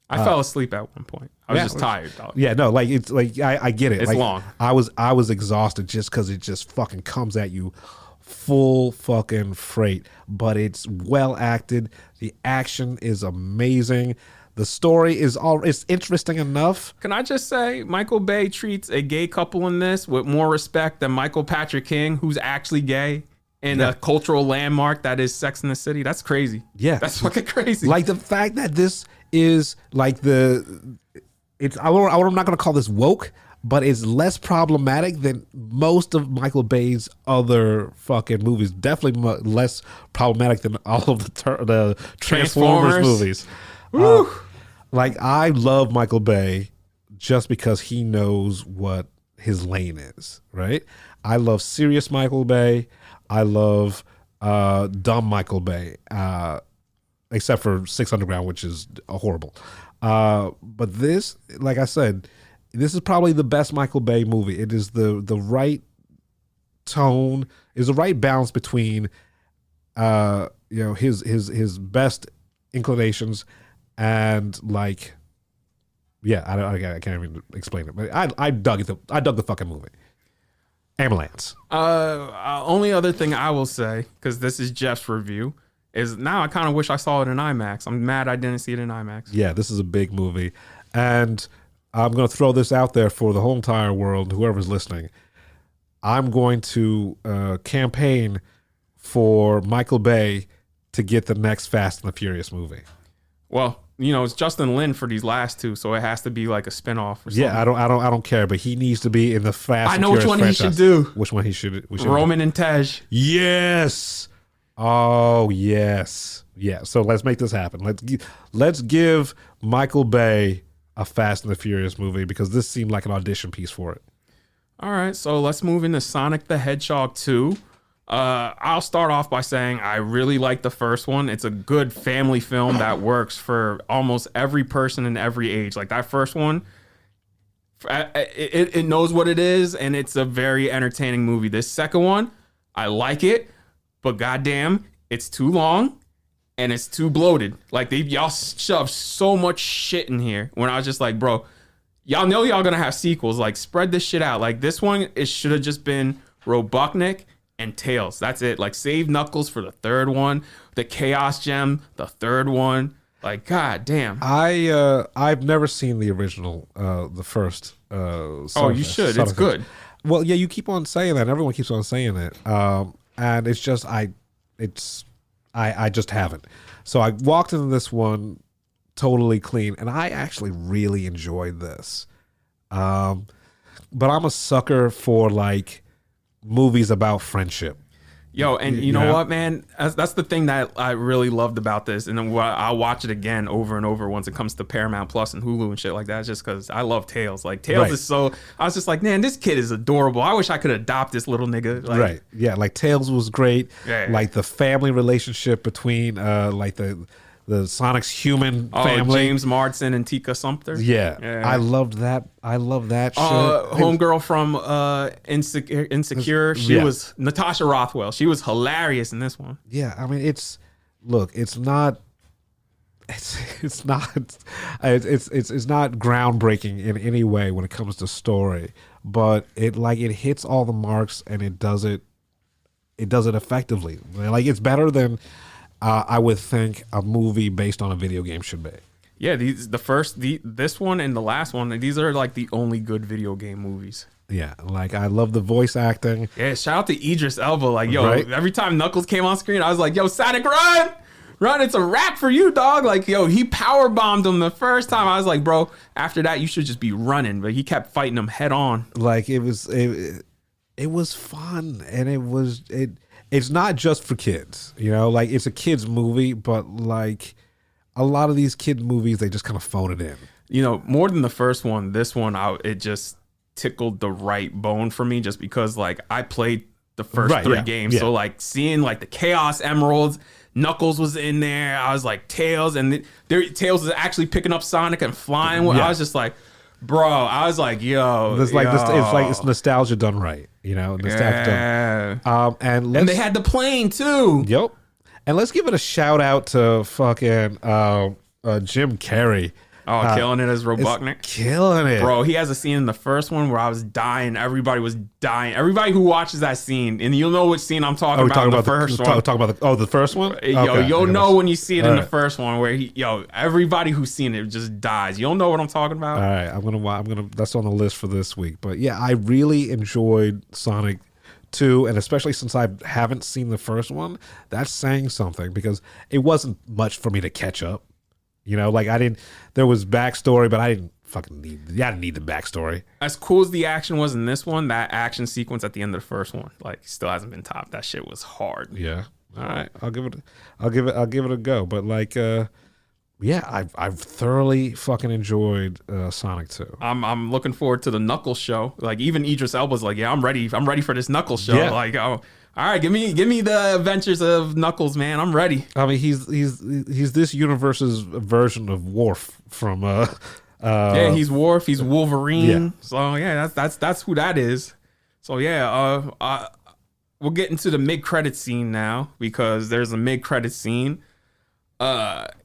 I fell asleep at one point. I was just tired, dog. Yeah, no, like it's like I get it. It's like, long. I was exhausted just because it just fucking comes at you full fucking freight, but it's well acted. The action is amazing. The story it's interesting enough. Can I just say, Michael Bay treats a gay couple in this with more respect than Michael Patrick King, who's actually gay, in a cultural landmark that is Sex and the City. That's crazy. Yeah, that's fucking crazy. Like the fact that this is like I'm not gonna call this woke, but it's less problematic than most of Michael Bay's other fucking movies. Definitely less problematic than all of the Transformers movies. Like I love Michael Bay just because he knows what his lane is, right? I love serious Michael Bay. I love dumb Michael Bay, except for Six Underground, which is horrible. But this, like I said, this is probably the best Michael Bay movie. It is the right tone, is the right balance between his best inclinations and like, I can't even explain it, but I dug it. I dug the fucking movie. Ambulance. Only other thing I will say, because this is Jeff's review, is now I kind of wish I saw it in IMAX. I'm mad I didn't see it in IMAX. Yeah, this is a big movie, and I'm going to throw this out there for the whole entire world, whoever's listening. I'm going to campaign for Michael Bay to get the next Fast and the Furious movie. Well, it's Justin Lin for these last two, so it has to be like a spinoff or something. Yeah, I don't care, but he needs to be in the Fast. I know which one franchise. He should do. Which one he should? Roman and Tej. Yes. Oh yes. Yeah. So let's make this happen. Let's give Michael Bay a Fast and the Furious movie because this seemed like an audition piece for it. All right, so let's move into Sonic the Hedgehog 2. I'll start off by saying I really like the first one. It's a good family film that works for almost every person in every age. Like that first one, it knows what it is, and it's a very entertaining movie. This second one, I like it, but goddamn, it's too long and it's too bloated. Like y'all shoved so much shit in here when I was just like, bro, y'all know y'all gonna have sequels. Like spread this shit out. Like this one, it should have just been Robotnik and Tails. That's it. Like save Knuckles for the third one, the Chaos Gem, the third one. Like god damn. I've never seen the original, the first. You should. It's good. Well, yeah, you keep on saying that. Everyone keeps on saying it, and it's just I just haven't. So I walked into this one totally clean, and I actually really enjoyed this. But I'm a sucker for like movies about friendship. Yo, and you know what, man? That's the thing that I really loved about this, and then I'll watch it again over and over once it comes to Paramount Plus and Hulu and shit like that. Just because I love Tails. Like Tails is so. I was just like, man, this kid is adorable. I wish I could adopt this little nigga. Like, right? Yeah, like Tails was great. Yeah. Like the family relationship between like the Sonic's human family. James Marsden and Tika Sumpter. Yeah. I loved that. I love that shit. Homegirl from Insecure. She was Natasha Rothwell. She was hilarious in this one. Yeah, I mean, it's not groundbreaking in any way when it comes to story, but it hits all the marks and it does it effectively. Like it's better than I would think a movie based on a video game should be. Yeah, this one and the last one, these are like the only good video game movies. Yeah, like I love the voice acting. Yeah, shout out to Idris Elba. Like, yo, every time Knuckles came on screen, I was like, yo, Sonic, run, it's a wrap for you, dog. Like, yo, he power bombed him the first time. I was like, bro, after that, you should just be running. But he kept fighting him head on. Like it was fun, and it's not just for kids, like it's a kids movie, but like a lot of these kid movies, they just kind of phone it in. More than the first one, this one, it just tickled the right bone for me, just because like I played the first three games. Yeah. So like seeing like the Chaos Emeralds, Knuckles was in there. I was like Tails, and Tails is actually picking up Sonic and flying. I was just like, bro, I was like, yo, it's nostalgia done right, nostalgia done. And they had the plane too. Yep. And let's give it a shout out to fucking Jim Carrey. Oh, killing it as Robotnik. Killing it. Bro, he has a scene in the first one where I was dying. Everybody was dying. Everybody who watches that scene, and you'll know which scene I'm talking about in the first one. Talk about the first one? You'll know when you see it in the first one where everybody who's seen it just dies. You'll know what I'm talking about. All right, I'm gonna that's on the list for this week. But yeah, I really enjoyed Sonic 2, and especially since I haven't seen the first one, that's saying something because it wasn't much for me to catch up. There was backstory, but I didn't need the backstory. As cool as the action was in this one, that action sequence at the end of the first one, like, still hasn't been topped. That shit was hard. Yeah. All right. I'll give it a go. But like, I've thoroughly fucking enjoyed Sonic 2. I'm looking forward to the Knuckles show. Like, even Idris Elba's like, yeah, I'm ready for this Knuckles show. Yeah. Like, oh, all right, give me the adventures of Knuckles, man. I'm ready. I mean, he's this universe's version of Worf from he's Worf, he's Wolverine. Yeah. So yeah, that's who that is. So yeah, we'll get into the mid-credit scene now, because there's a mid-credit scene.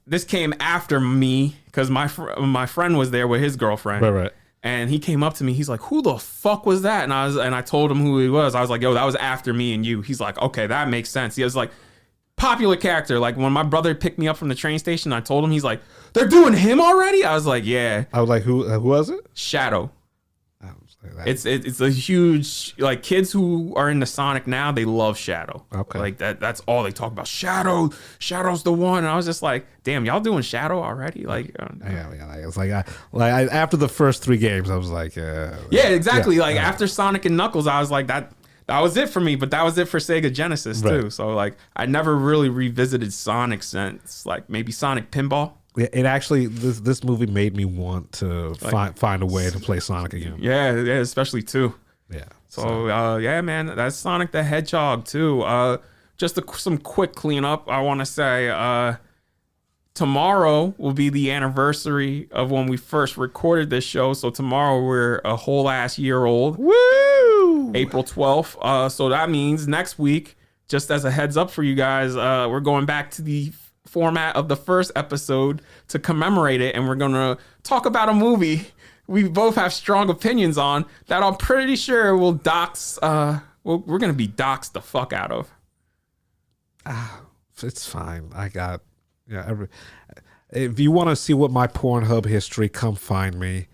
This came after me because my friend was there with his girlfriend. Right. And he came up to me. He's like, "Who the fuck was that?" And I told him who he was. I was like, "Yo, that was after me and you." He's like, "Okay, that makes sense." He was like, popular character. Like when my brother picked me up from the train station, I told him. He's like, "They're doing him already?" I was like, "Yeah." I was like, "Who was it?" Shadow. It's a huge, like, kids who are into Sonic now, they love Shadow. Okay. Like that's all they talk about. Shadow's the one. And I was just like, damn, y'all doing Shadow already? Like, it's like I after the first 3 games, I was like, yeah, exactly. After Sonic and Knuckles, I was like, that was it for me. But that was it for Sega Genesis too. So like, I never really revisited Sonic since like maybe Sonic Pinball. It actually, this movie made me want to find a way to play Sonic again. Yeah, especially 2. Yeah. So yeah, man, that's Sonic the Hedgehog 2. Just some quick cleanup. I want to say tomorrow will be the anniversary of when we first recorded this show. So tomorrow we're a whole ass year old. Woo! April 12th. So that means next week, just as a heads up for you guys, we're going back to the format of the first episode to commemorate it, and we're gonna talk about a movie we both have strong opinions on that I'm pretty sure will dox we're gonna be doxed the fuck out of. It's fine. If you want to see what my Pornhub history, come find me.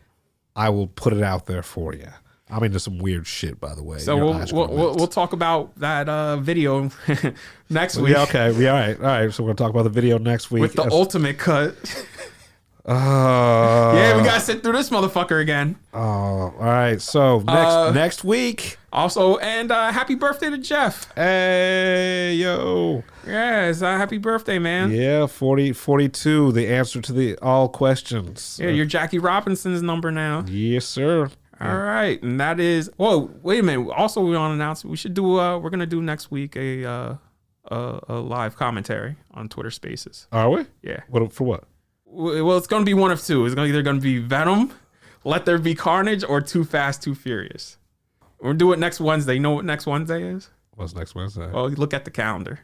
I will put it out there for you. I'm into some weird shit, by the way. So we'll talk about that video next week. Yeah, okay. Yeah, all right. So we're gonna talk about the video next week with the ultimate cut. Yeah, we gotta sit through this motherfucker again. Oh, all right. So next week, Also, and happy birthday to Jeff. Hey, yo. Yes, happy birthday, man. Yeah, 42, the answer to all questions. Yeah, you're Jackie Robinson's number now. Yes, sir. All right, and that is. Whoa, wait a minute. Also, we want to announce we should do. We're gonna do next week a live commentary on Twitter Spaces. Are we? Yeah. For what? Well, it's gonna be one of two. It's either gonna be Venom, Let There Be Carnage, or Too Fast, Too Furious. We'll do it next Wednesday. You know what next Wednesday is? What's next Wednesday? Well, look at the calendar.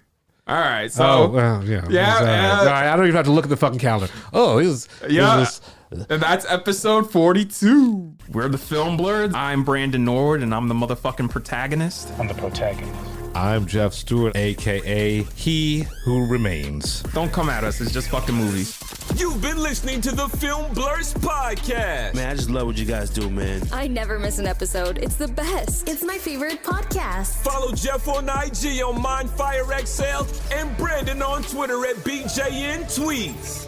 All right, so oh, well, yeah. All right. I don't even have to look at the fucking calendar. Oh, and that's episode 42. We're the Film Blurs. I'm Brandon Norwood, and I'm the motherfucking protagonist. I'm the protagonist. I'm Jeff Stewart, a.k.a. He Who Remains. Don't come at us. It's just fucking movies. You've been listening to the Film Blurs podcast. Man, I just love what you guys do, man. I never miss an episode. It's the best. It's my favorite podcast. Follow Jeff on IG on MindFireXL and Brandon on Twitter at BJN Tweets.